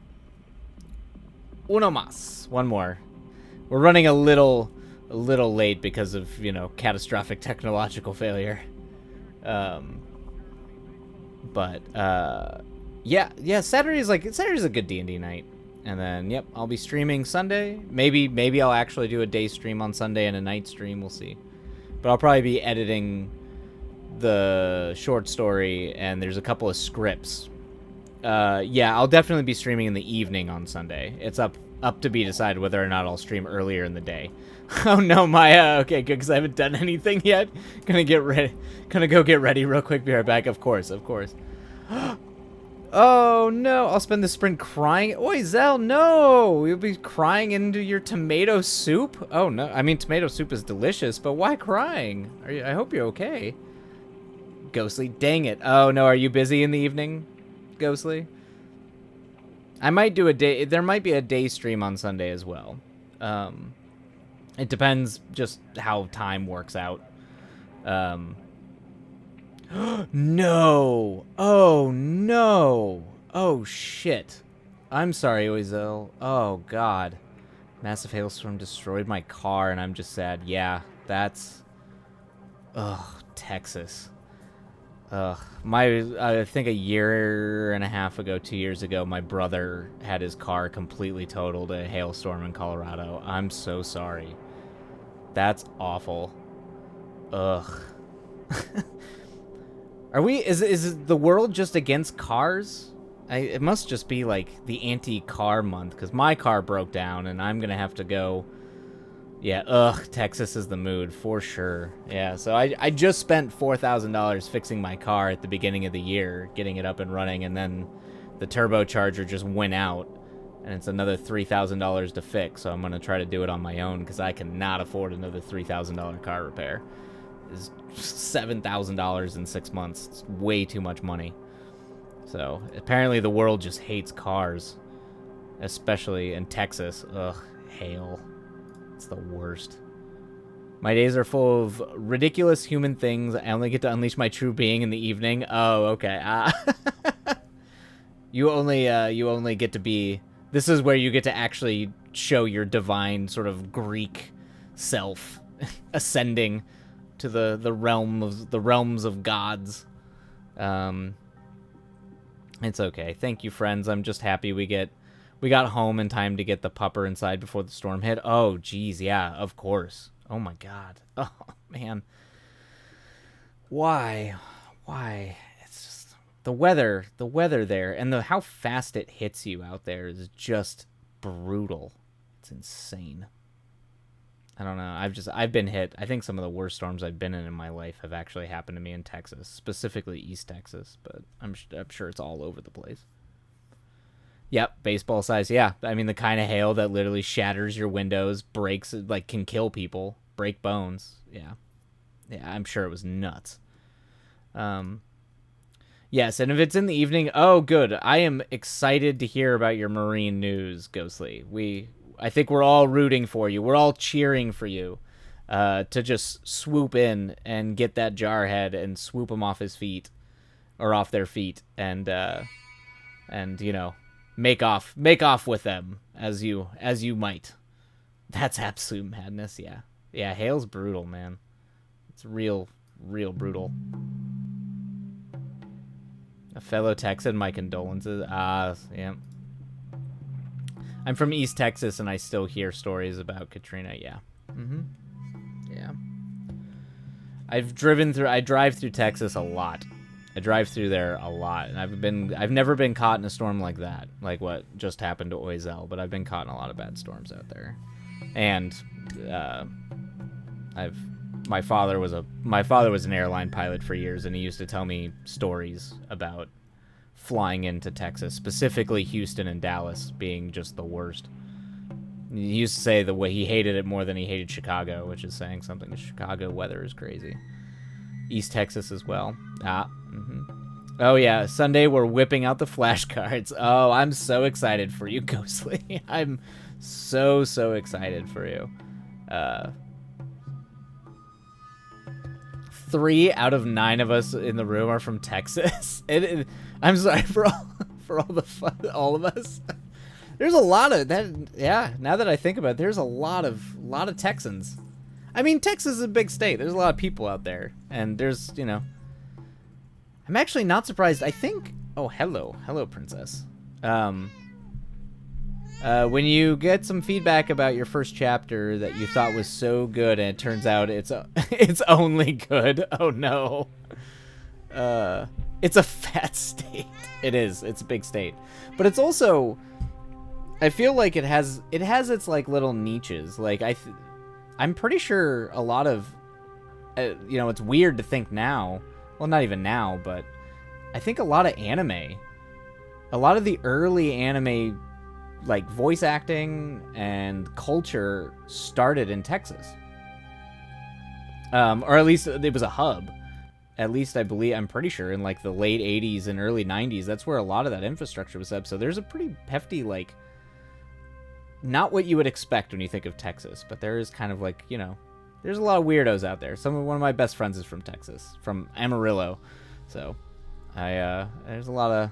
Uno más. One more. We're running a little late because of, catastrophic technological failure. Yeah, Saturday's a good D&D night. And then, yep, I'll be streaming Sunday. Maybe I'll actually do a day stream on Sunday and a night stream. We'll see. But I'll probably be editing the short story, and there's a couple of scripts. Yeah, I'll definitely be streaming in the evening on Sunday. It's up to be decided whether or not I'll stream earlier in the day. Oh no, Maya. Okay, good, because I haven't done anything yet. Gonna go get ready real quick. Be right back. Of course. Oh no, I'll spend the sprint crying. Oi, Zell, no! You'll be crying into your tomato soup? Oh no, I mean, tomato soup is delicious, but why crying? I hope you're okay. Ghostly, dang it. Oh no, are you busy in the evening, Ghostly? I might do a day, there might be a day stream on Sunday as well. It depends just how time works out. No! Oh, no! Oh, shit. I'm sorry, Oizel. Oh, God. Massive hailstorm destroyed my car, and I'm just sad. Yeah, that's... Ugh, Texas. Ugh. I think a year and a half ago, 2 years ago, my brother had his car completely totaled in a hailstorm in Colorado. I'm so sorry. That's awful. Ugh. Is the world just against cars? It must just be like the anti-car month, because my car broke down and I'm gonna have to go. Yeah, Texas is the mood for sure. Yeah, so I just spent $4,000 fixing my car at the beginning of the year, getting it up and running, and then the turbocharger just went out, and it's another $3,000 to fix. So I'm gonna try to do it on my own because I cannot afford another $3,000 car repair. is $7,000 in 6 months. It's way too much money. So apparently the world just hates cars, especially in Texas. Ugh, hail. It's the worst. My days are full of ridiculous human things. I only get to unleash my true being in the evening. Oh, okay. You only get to be. This is where you get to actually show your divine sort of Greek self, ascending to the realms of gods. It's okay. Thank you, friends. I'm just happy we got home in time to get the pupper inside before the storm hit. Oh, geez, yeah, of course. Oh my God. Oh man. Why? It's just the weather there, and how fast it hits you out there is just brutal. It's insane. I don't know. I've been hit. I think some of the worst storms I've been in my life have actually happened to me in Texas, specifically East Texas, but I'm sure it's all over the place. Yep, baseball size. Yeah, I mean the kind of hail that literally shatters your windows, breaks, like can kill people, break bones. Yeah, I'm sure it was nuts. Yes, and if it's in the evening, oh good. I am excited to hear about your marine news, Ghostly. I think we're all rooting for you. We're all cheering for you to just swoop in and get that jarhead and swoop him off his feet or off their feet and you know, make off with them as you might. That's absolute madness. Yeah, hail's brutal, man. It's real brutal. A fellow Texan, my condolences. Yeah. I'm from East Texas, and I still hear stories about Katrina. Yeah. Yeah. I drive through Texas a lot. I drive through there a lot, and I've never been caught in a storm like that, like what just happened to Oizel, but I've been caught in a lot of bad storms out there. And my father was an airline pilot for years, and he used to tell me stories about flying into Texas, specifically Houston and Dallas being just the worst. He used to say the way he hated it more than he hated Chicago, which is saying something. The Chicago weather is crazy. East Texas as well. Oh yeah, Sunday we're whipping out the flashcards. Oh, I'm so excited for you, Ghostly. I'm so excited for you. 3 out of 9 of us in the room are from Texas. I'm sorry for all the fun, all of us. There's a lot of that. Yeah, now that I think about it, there's a lot of Texans. I mean, Texas is a big state. There's a lot of people out there, and there's, you know, I'm actually not surprised. I think. Oh, hello, princess. When you get some feedback about your first chapter that you thought was so good, and it turns out it's only good. Oh no. It's a fat state. It is. It's a big state, but it's also. I feel like it has its like little niches. Like I'm pretty sure a lot of, you know, it's weird to think now. Well, not even now, but I think a lot of anime, a lot of the early anime, like voice acting and culture started in Texas. Or at least it was a hub. At least I'm pretty sure in like the late 80s and early 90s, that's where a lot of that infrastructure was up. So there's a pretty hefty, like, not what you would expect when you think of Texas, but there is kind of like, you know, there's a lot of weirdos out there. One of my best friends is from Texas, from Amarillo. So there's a lot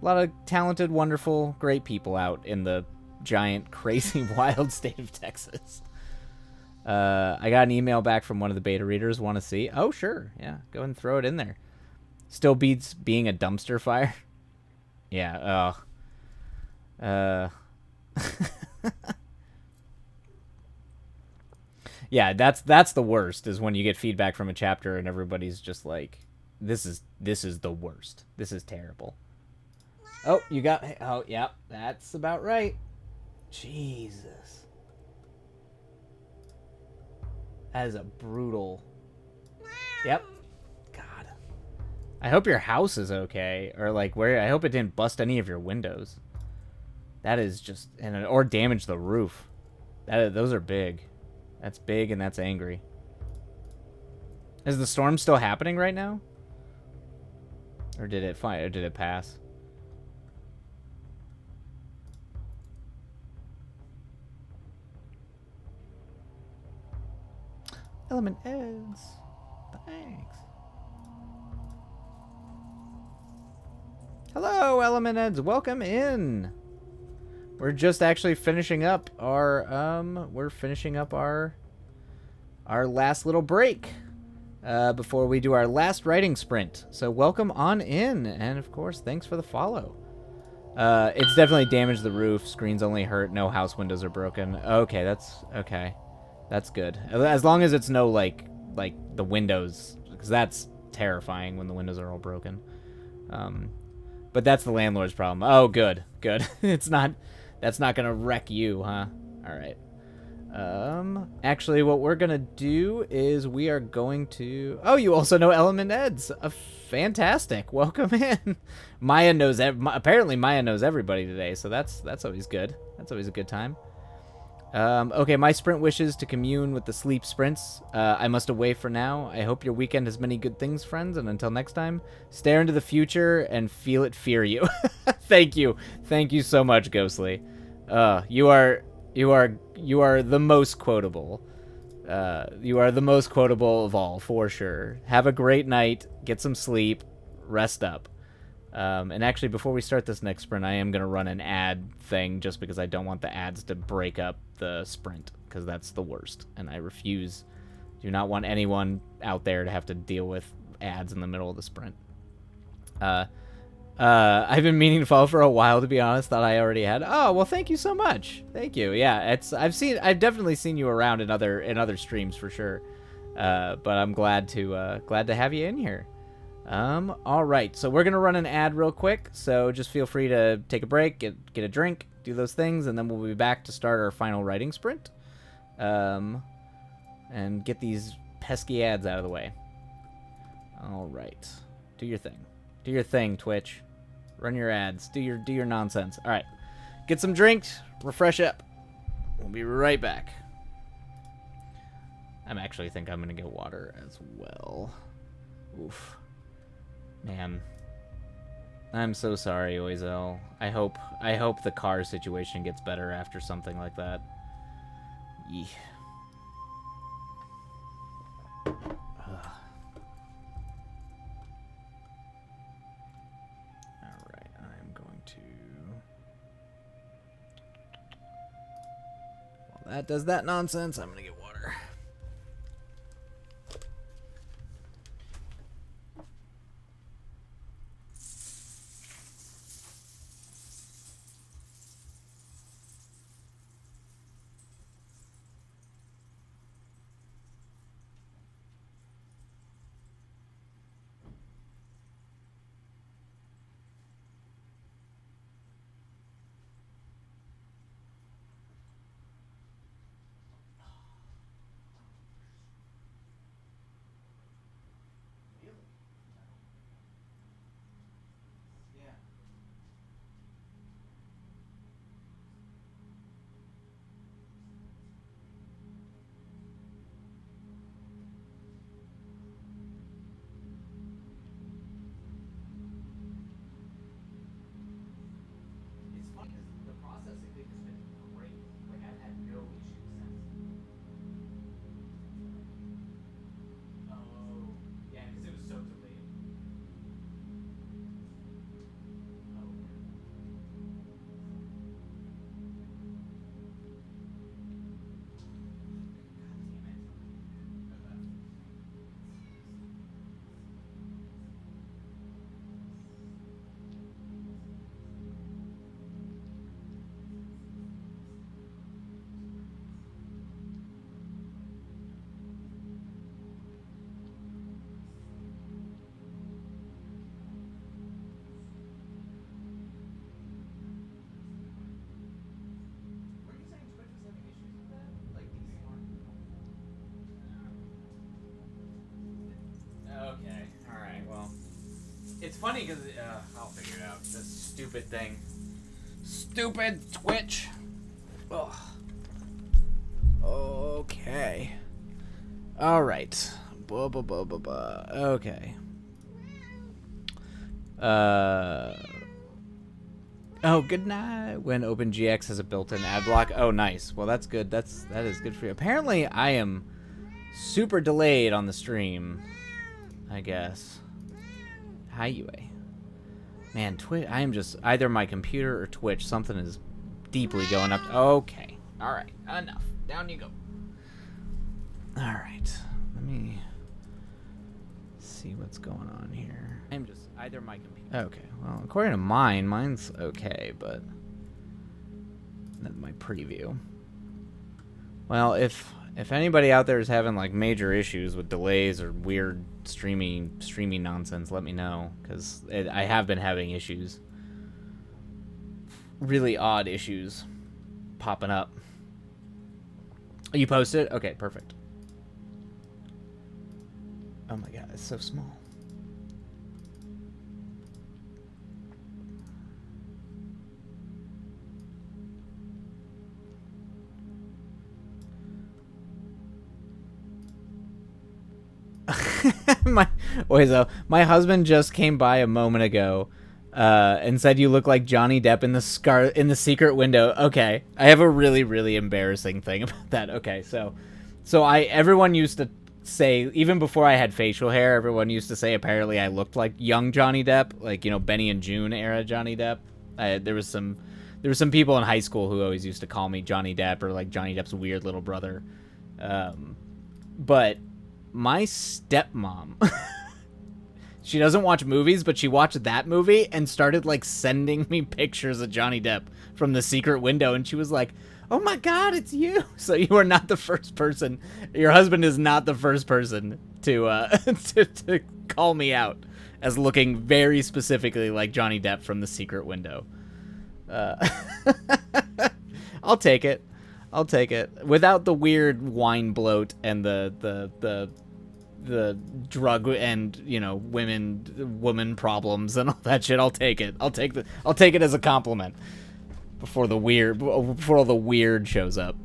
of talented, wonderful, great people out in the giant, crazy, wild state of Texas. I got an email back from one of the beta readers. Want to see? Oh, sure. Yeah, go ahead and throw it in there. Still beats being a dumpster fire. Yeah. Yeah, that's the worst, is when you get feedback from a chapter and everybody's just like, this is the worst. This is terrible. Oh, yeah, that's about right. Jesus. That is a brutal. Yep. God. I hope your house is okay, or like I hope it didn't bust any of your windows. That is just, or damage the roof. Those are big. That's big and that's angry. Is the storm still happening right now? Or did it pass? Element Eds. Thanks. Hello, Element Eds. Welcome in. We're just actually finishing up our our last little break before we do our last writing sprint. So welcome on in, and of course, thanks for the follow. It's definitely damaged the roof. Screens only hurt. No house windows are broken. Okay, that's okay. That's good. As long as it's no like the windows, because that's terrifying when the windows are all broken. But that's the landlord's problem. Oh, good. That's not gonna wreck you, huh? All right. Actually, what we're gonna do is we are going to. Oh, you also know Element Eds. Fantastic. Welcome in. Maya knows. Apparently, Maya knows everybody today, so that's always good. That's always a good time. Okay, my sprint wishes to commune with the sleep sprints. I must away for now. I hope your weekend has many good things, friends, and until next time, stare into the future and feel it fear you. Thank you so much, Ghostly. You are the most quotable. You are the most quotable of all, for sure. Have a great night, get some sleep, rest up. And actually, before we start this next sprint, I am going to run an ad thing just because I don't want the ads to break up the sprint, because that's the worst. And I refuse, do not want anyone out there to have to deal with ads in the middle of the sprint. I've been meaning to follow for a while, to be honest. Thought I already had. Oh, well, thank you so much. Thank you. Yeah, I've definitely seen you around in other streams for sure. But I'm glad to have you in here. All right, so we're gonna run an ad real quick, so just feel free to take a break, get a drink, do those things, and then we'll be back to start our final writing sprint, and get these pesky ads out of the way. All right, do your thing, Twitch, run your ads, do your nonsense. All right, get some drinks, refresh up. We'll be right back. I actually think I'm gonna get water as well. Oof. Man, I'm so sorry, Oizel. I hope the car situation gets better after something like that. Yee. Alright, I'm going to... While that does that nonsense, I'm gonna get water. Okay, alright, well. It's funny because, I'll figure it out. This stupid thing. Stupid Twitch. Ugh. Okay. Alright. Okay. Oh, good night. When OpenGX has a built-in ad block. Oh, nice. Well, that's good. That is good for you. Apparently, I am super delayed on the stream, I guess. Highway. Man, Twitch. I am just either my computer or Twitch. Something is deeply going up. Okay. All right. Enough. Down you go. All right. Let me see what's going on here. I'm just either my computer. Okay. Well, according to mine's okay, but that's my preview. Well, if anybody out there is having like major issues with delays or weird streaming nonsense, let me know, because I have been having issues, really odd issues popping up. You posted? Okay, perfect. Oh my god, it's so small. My husband just came by a moment ago and said you look like Johnny Depp in the Secret Window. Okay, I have a really, really embarrassing thing about that. Okay, so everyone used to say, even before I had facial hair, everyone used to say apparently I looked like young Johnny Depp, like, you know, Benny and June era Johnny Depp. There were some people in high school who always used to call me Johnny Depp, or like Johnny Depp's weird little brother. But my stepmom, she doesn't watch movies, but she watched that movie and started like sending me pictures of Johnny Depp from the Secret Window, and she was like, "Oh my god, it's you!" So you are not the first person. Your husband is not the first person to to call me out as looking very specifically like Johnny Depp from the Secret Window. I'll take it. I'll take it without the weird wine bloat and the drug and, you know, woman problems and all that shit. I'll take it. I'll take it as a compliment before all the weird shows up.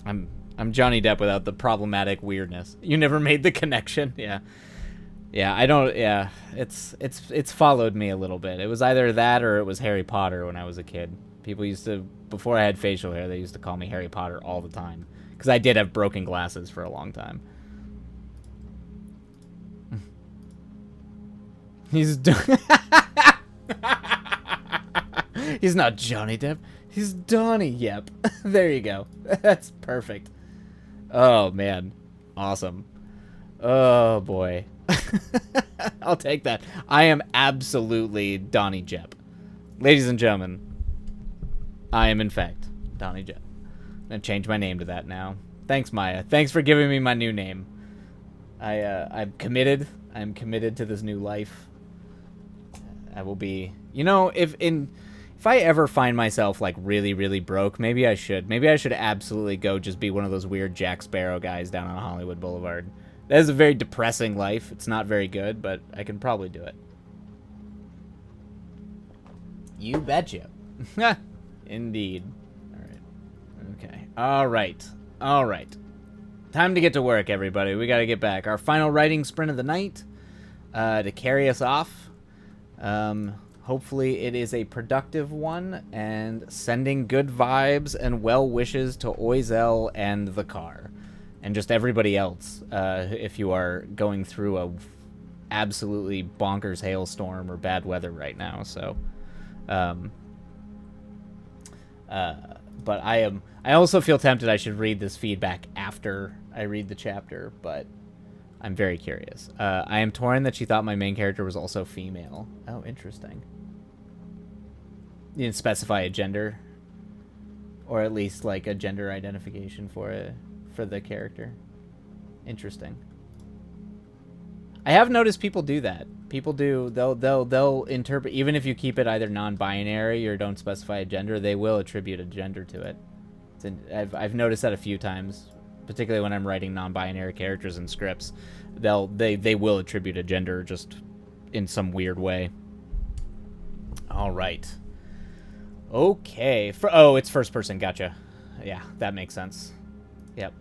I'm Johnny Depp without the problematic weirdness. You never made the connection? Yeah. Yeah, I don't. Yeah, it's followed me a little bit. It was either that or it was Harry Potter when I was a kid. People used to, before I had facial hair, they used to call me Harry Potter all the time, because I did have broken glasses for a long time. He's he's not Johnny Depp. He's Donnie. Yep. There you go. That's perfect. Oh man, awesome. Oh boy. I'll take that. I am absolutely Donnie Depp. Ladies and gentlemen, I am in fact Donnie Depp. I'm gonna change my name to that now. Thanks, Maya. Thanks for giving me my new name. I'm committed. I'm committed to this new life. I will be, you know, if I ever find myself like really, really broke, maybe I should absolutely go just be one of those weird Jack Sparrow guys down on Hollywood Boulevard. That is a very depressing life. It's not very good, but I can probably do it. You betcha. Indeed. All right. All right. Time to get to work, everybody. We got to get back. Our final writing sprint of the night to carry us off. Hopefully it is a productive one, and sending good vibes and well wishes to Oizel and the car. And just everybody else, if you are going through a absolutely bonkers hailstorm or bad weather right now. So, but I also feel tempted I should read this feedback after I read the chapter, but I'm very curious. I am torn that she thought my main character was also female. Oh, interesting. You didn't specify a gender, or at least like a gender identification for the character. Interesting. I have noticed people do that. People do. They'll interpret, even if you keep it either non-binary or don't specify a gender, they will attribute a gender to it. I've noticed that a few times, particularly when I'm writing non-binary characters in scripts. They will attribute a gender just in some weird way. All right. Okay. It's first person. Gotcha. Yeah, that makes sense. Yep.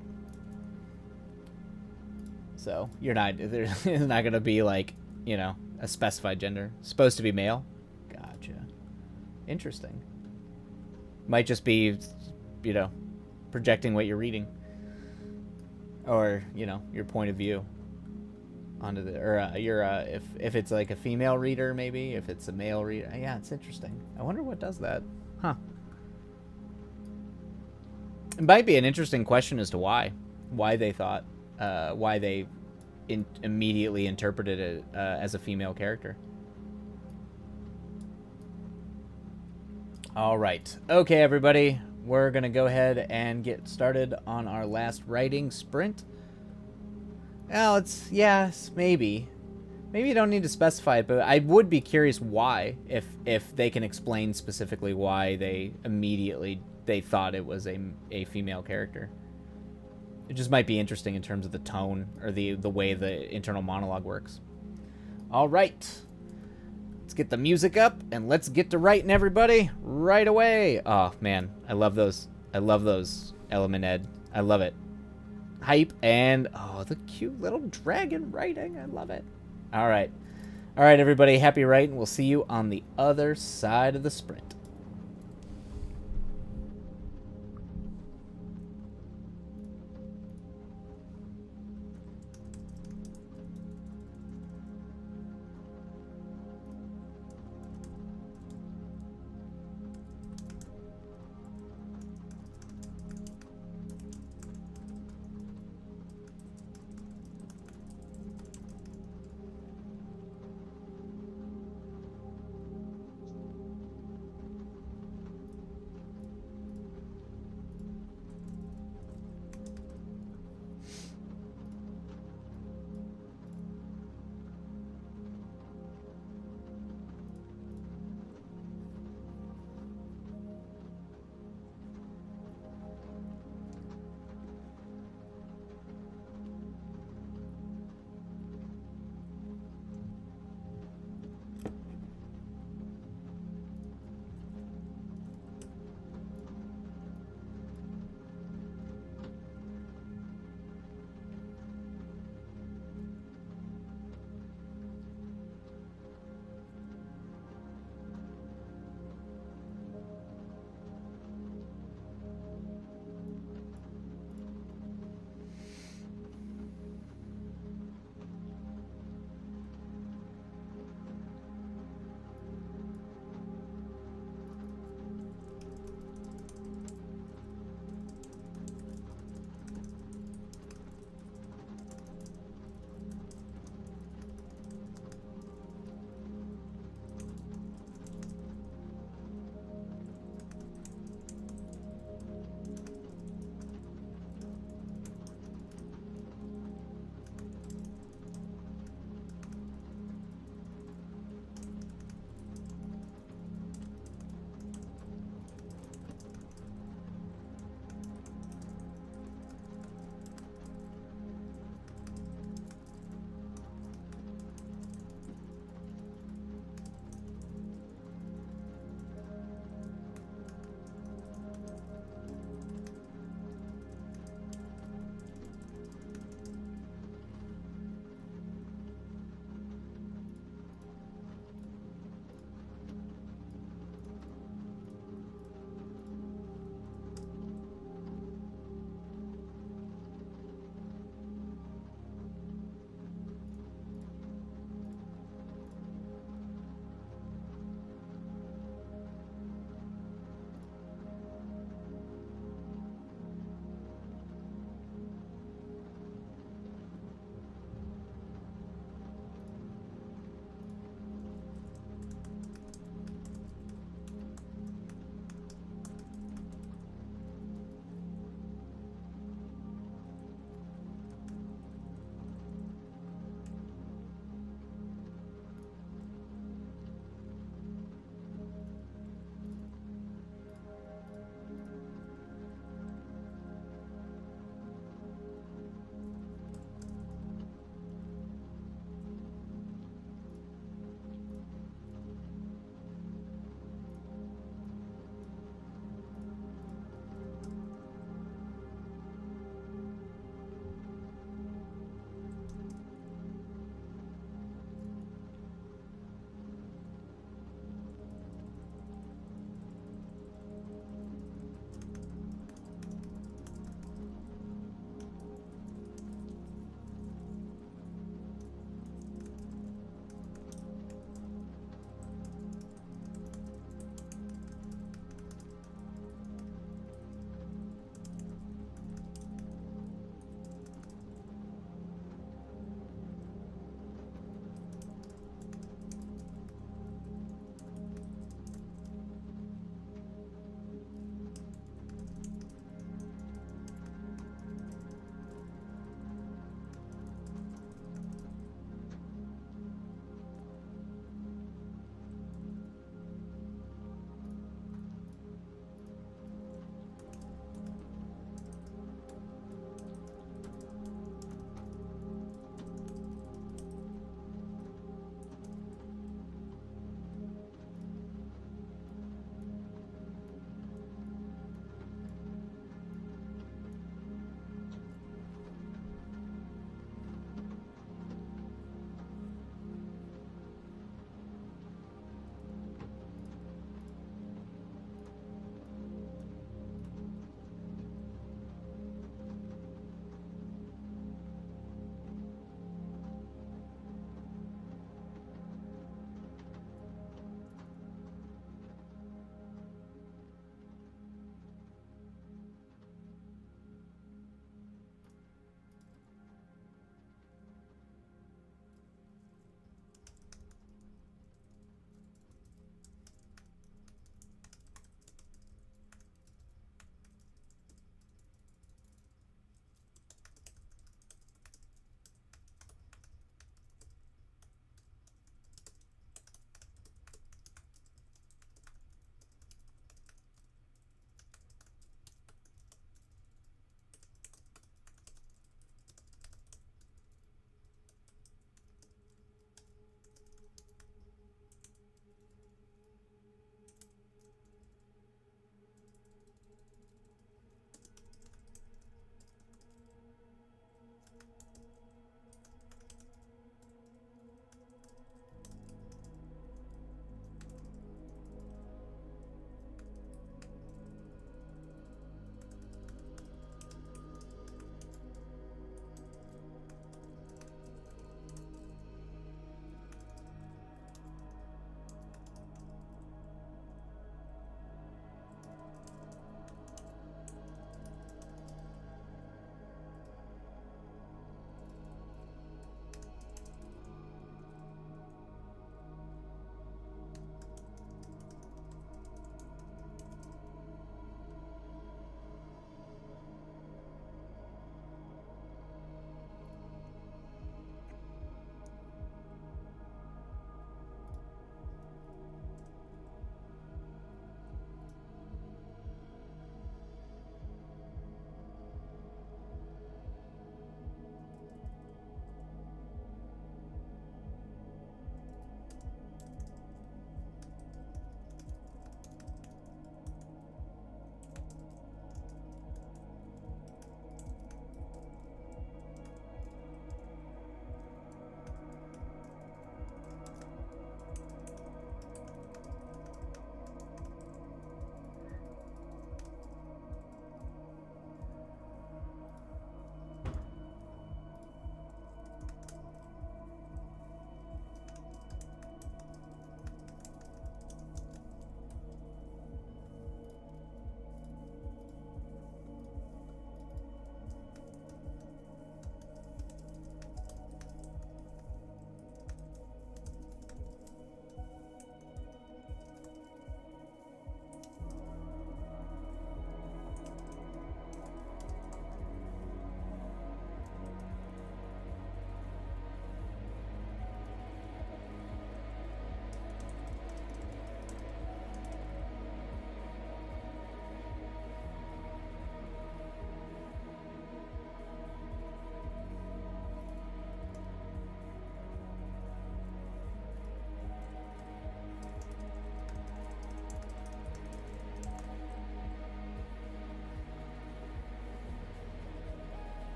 So you're not there's not gonna be like, you know, a specified gender. It's supposed to be male. Gotcha. Interesting. Might just be, you know, projecting what you're reading, or you know, your point of view onto the, or your if it's like a female reader, maybe if it's a male reader. Yeah, it's interesting. I wonder what does that. Huh. It might be an interesting question as to why they thought, why they immediately interpreted it as a female character. All right. Okay, everybody. We're going to go ahead and get started on our last writing sprint. Well, it's, yes, maybe. Maybe you don't need to specify it, but I would be curious why, if they can explain specifically why they thought it was a female character. It just might be interesting in terms of the tone or the way the internal monologue works. All right. Let's get the music up and let's get to writing, everybody, right away. Oh man, I love those. I love those, Element Ed. I love it. Hype and oh, the cute little dragon writing. I love it. All right, everybody. Happy writing. We'll see you on the other side of the sprint.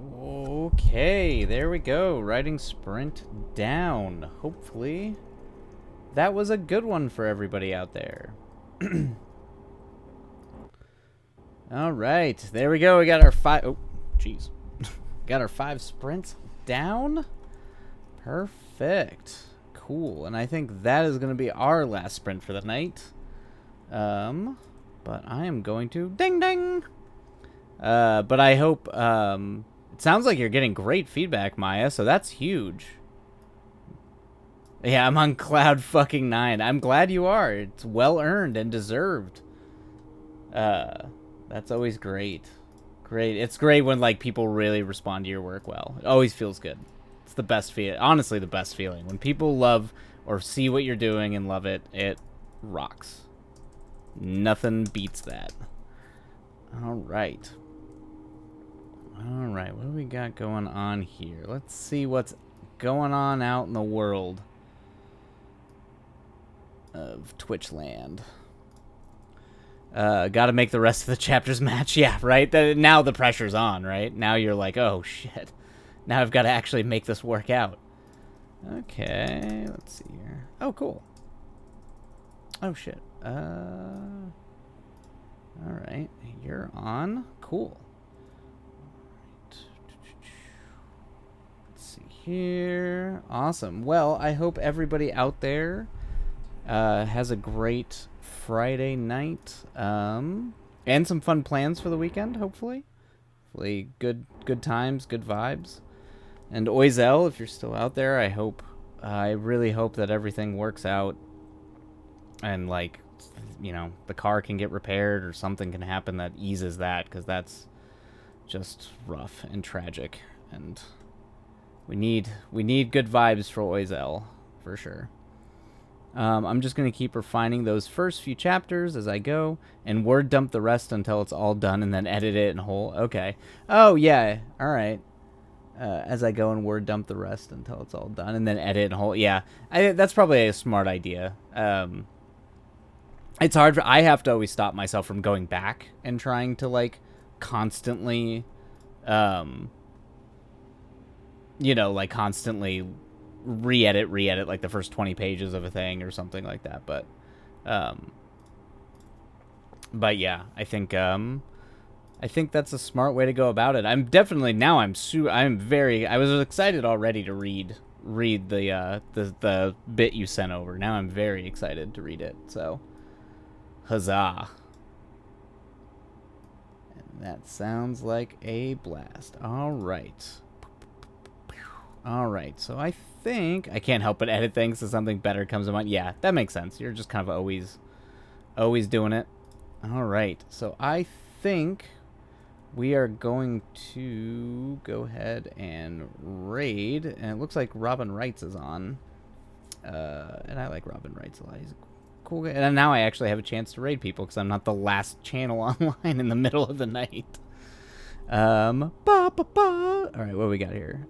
Okay, there we go. Writing sprint down. Hopefully that was a good one for everybody out there. All right, there we go. We got our 5... Oh, jeez. Got our 5 sprints down. Perfect. Cool. And I think that is going to be our last sprint for the night. But I am going to... Ding, ding! But I hope... it sounds like you're getting great feedback, Maya, so that's huge. Yeah, I'm on cloud fucking 9. I'm glad you are. It's well-earned and deserved. That's always great. Great. It's great when, like, people really respond to your work well. It always feels good. It's the best feeling. Honestly, the best feeling. When people love or see what you're doing and love it, it rocks. Nothing beats that. All right. All right, what do we got going on here? Let's see what's going on out in the world of Twitch land. Got to make the rest of the chapters match. Yeah, right? Now the pressure's on, right? Now you're like, oh, shit. Now I've got to actually make this work out. Okay, let's see here. Oh, cool. Oh, shit. All right, you're on. Cool. Let's see here. Awesome. Well, I hope everybody out there has a great Friday night, and some fun plans for the weekend, hopefully. Hopefully good times, good vibes. And Oizel, if you're still out there, I really hope that everything works out and, like, you know, the car can get repaired or something can happen that eases that, because that's just rough and tragic, and we need good vibes for Oizel, for sure. I'm just going to keep refining those first few chapters as I go, and word dump the rest until it's all done, and then edit it in whole. Okay. Oh, yeah. All right. As I go and word dump the rest until it's all done, and then edit in whole. Yeah. That's probably a smart idea. It's hard. I have to always stop myself from going back and trying to, like, constantly, you know, like, constantly re-edit like the first 20 pages of a thing or something like that, but yeah, I think that's a smart way to go about it. I'm definitely now I was excited already to read the bit you sent over. Now I'm very excited to read it, so huzzah. And that sounds like a blast. All right, so I think I can't help but edit things so something better comes to mind. Yeah, that makes sense. You're just kind of always doing it. All right, so I think we are going to go ahead and raid, and it looks like Robin Wrights is on, and I like Robin Wrights a lot. He's a cool guy, and now I actually have a chance to raid people because I'm not the last channel online in the middle of the night. All right, what do we got here?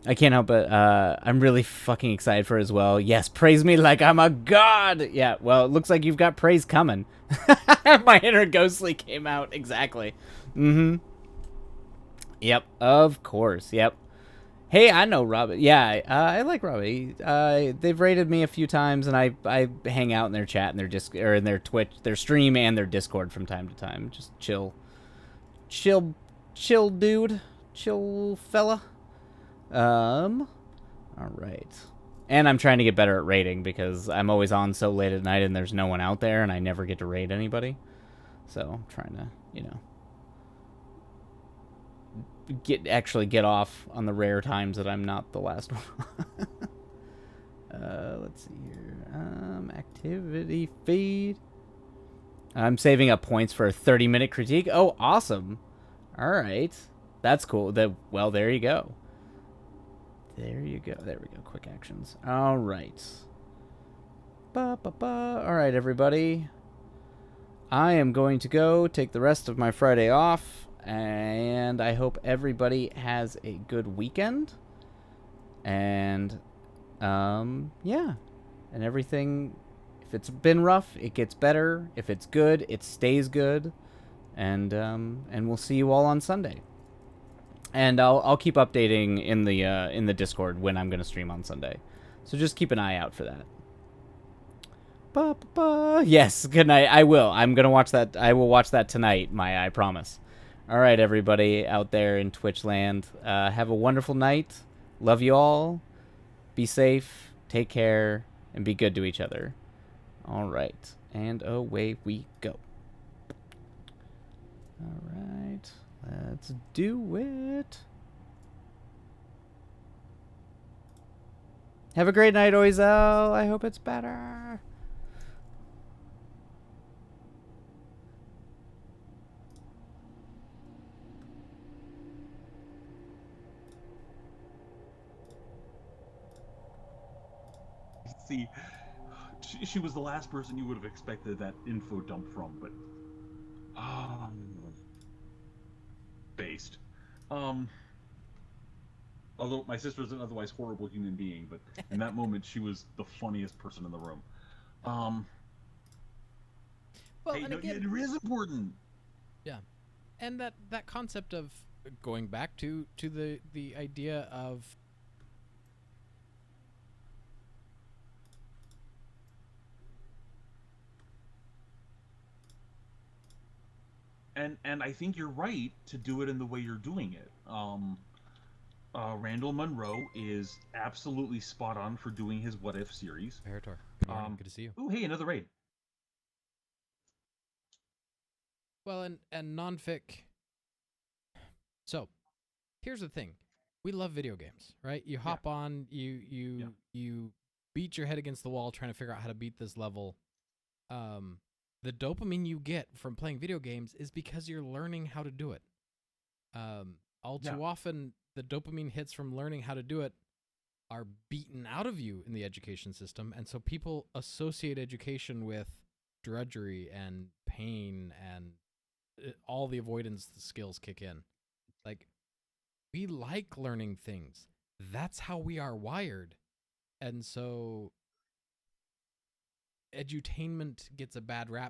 I can't help it. I'm really fucking excited for it as well. Yes, praise me like I'm a god. Yeah, well, it looks like you've got praise coming. My inner ghostly came out. Exactly. Mm-hmm. Yep, of course. Yep. Hey, I know Robin. Yeah, I like Robin. They've rated me a few times, and I hang out in their chat and in their Twitch, their stream, and their Discord from time to time. Just chill dude, chill fella. All right. And I'm trying to get better at raiding because I'm always on so late at night and there's no one out there and I never get to raid anybody. So I'm trying to, you know, get off on the rare times that I'm not the last one. Let's see here. Activity feed. I'm saving up points for a 30-minute critique. Oh, awesome. All right. That's cool. Well, there you go. There you go. There we go. Quick actions. All right. All right, everybody. I am going to go take the rest of my Friday off, and I hope everybody has a good weekend. And, yeah. And everything, if it's been rough, it gets better. If it's good, it stays good. And we'll see you all on Sunday. and I'll keep updating in the Discord when I'm gonna stream on Sunday. So just keep an eye out for that. Ba-ba-ba. Yes, good night. I will. I'm gonna watch that. I will watch that tonight, Maya. I promise. All right, everybody out there in Twitch land, have a wonderful night. Love you all. Be safe. Take care, and be good to each other. All right, and away we go. All right, let's do it. Have a great night, Oizel. I hope it's better. See, she was the last person you would have expected that info dump from, but based. Um, although my sister's an otherwise horrible human being, but in that moment she was the funniest person in the room. Um, Well, hey, and no, again, it is important. yeah, and that concept of going back to the idea of And I think you're right to do it in the way you're doing it. Randall Munroe is absolutely spot on for doing his What If series. Parator. Good morning. Good to see you. Oh, hey, another raid. Well, and nonfic. So, here's the thing: we love video games, right? You hop on, you beat your head against the wall trying to figure out how to beat this level. The dopamine you get from playing video games is because you're learning how to do it. All too often, the dopamine hits from learning how to do it are beaten out of you in the education system, and so people associate education with drudgery and pain, and all the avoidance skills kick in. Like, we like learning things. That's how we are wired. And so edutainment gets a bad rap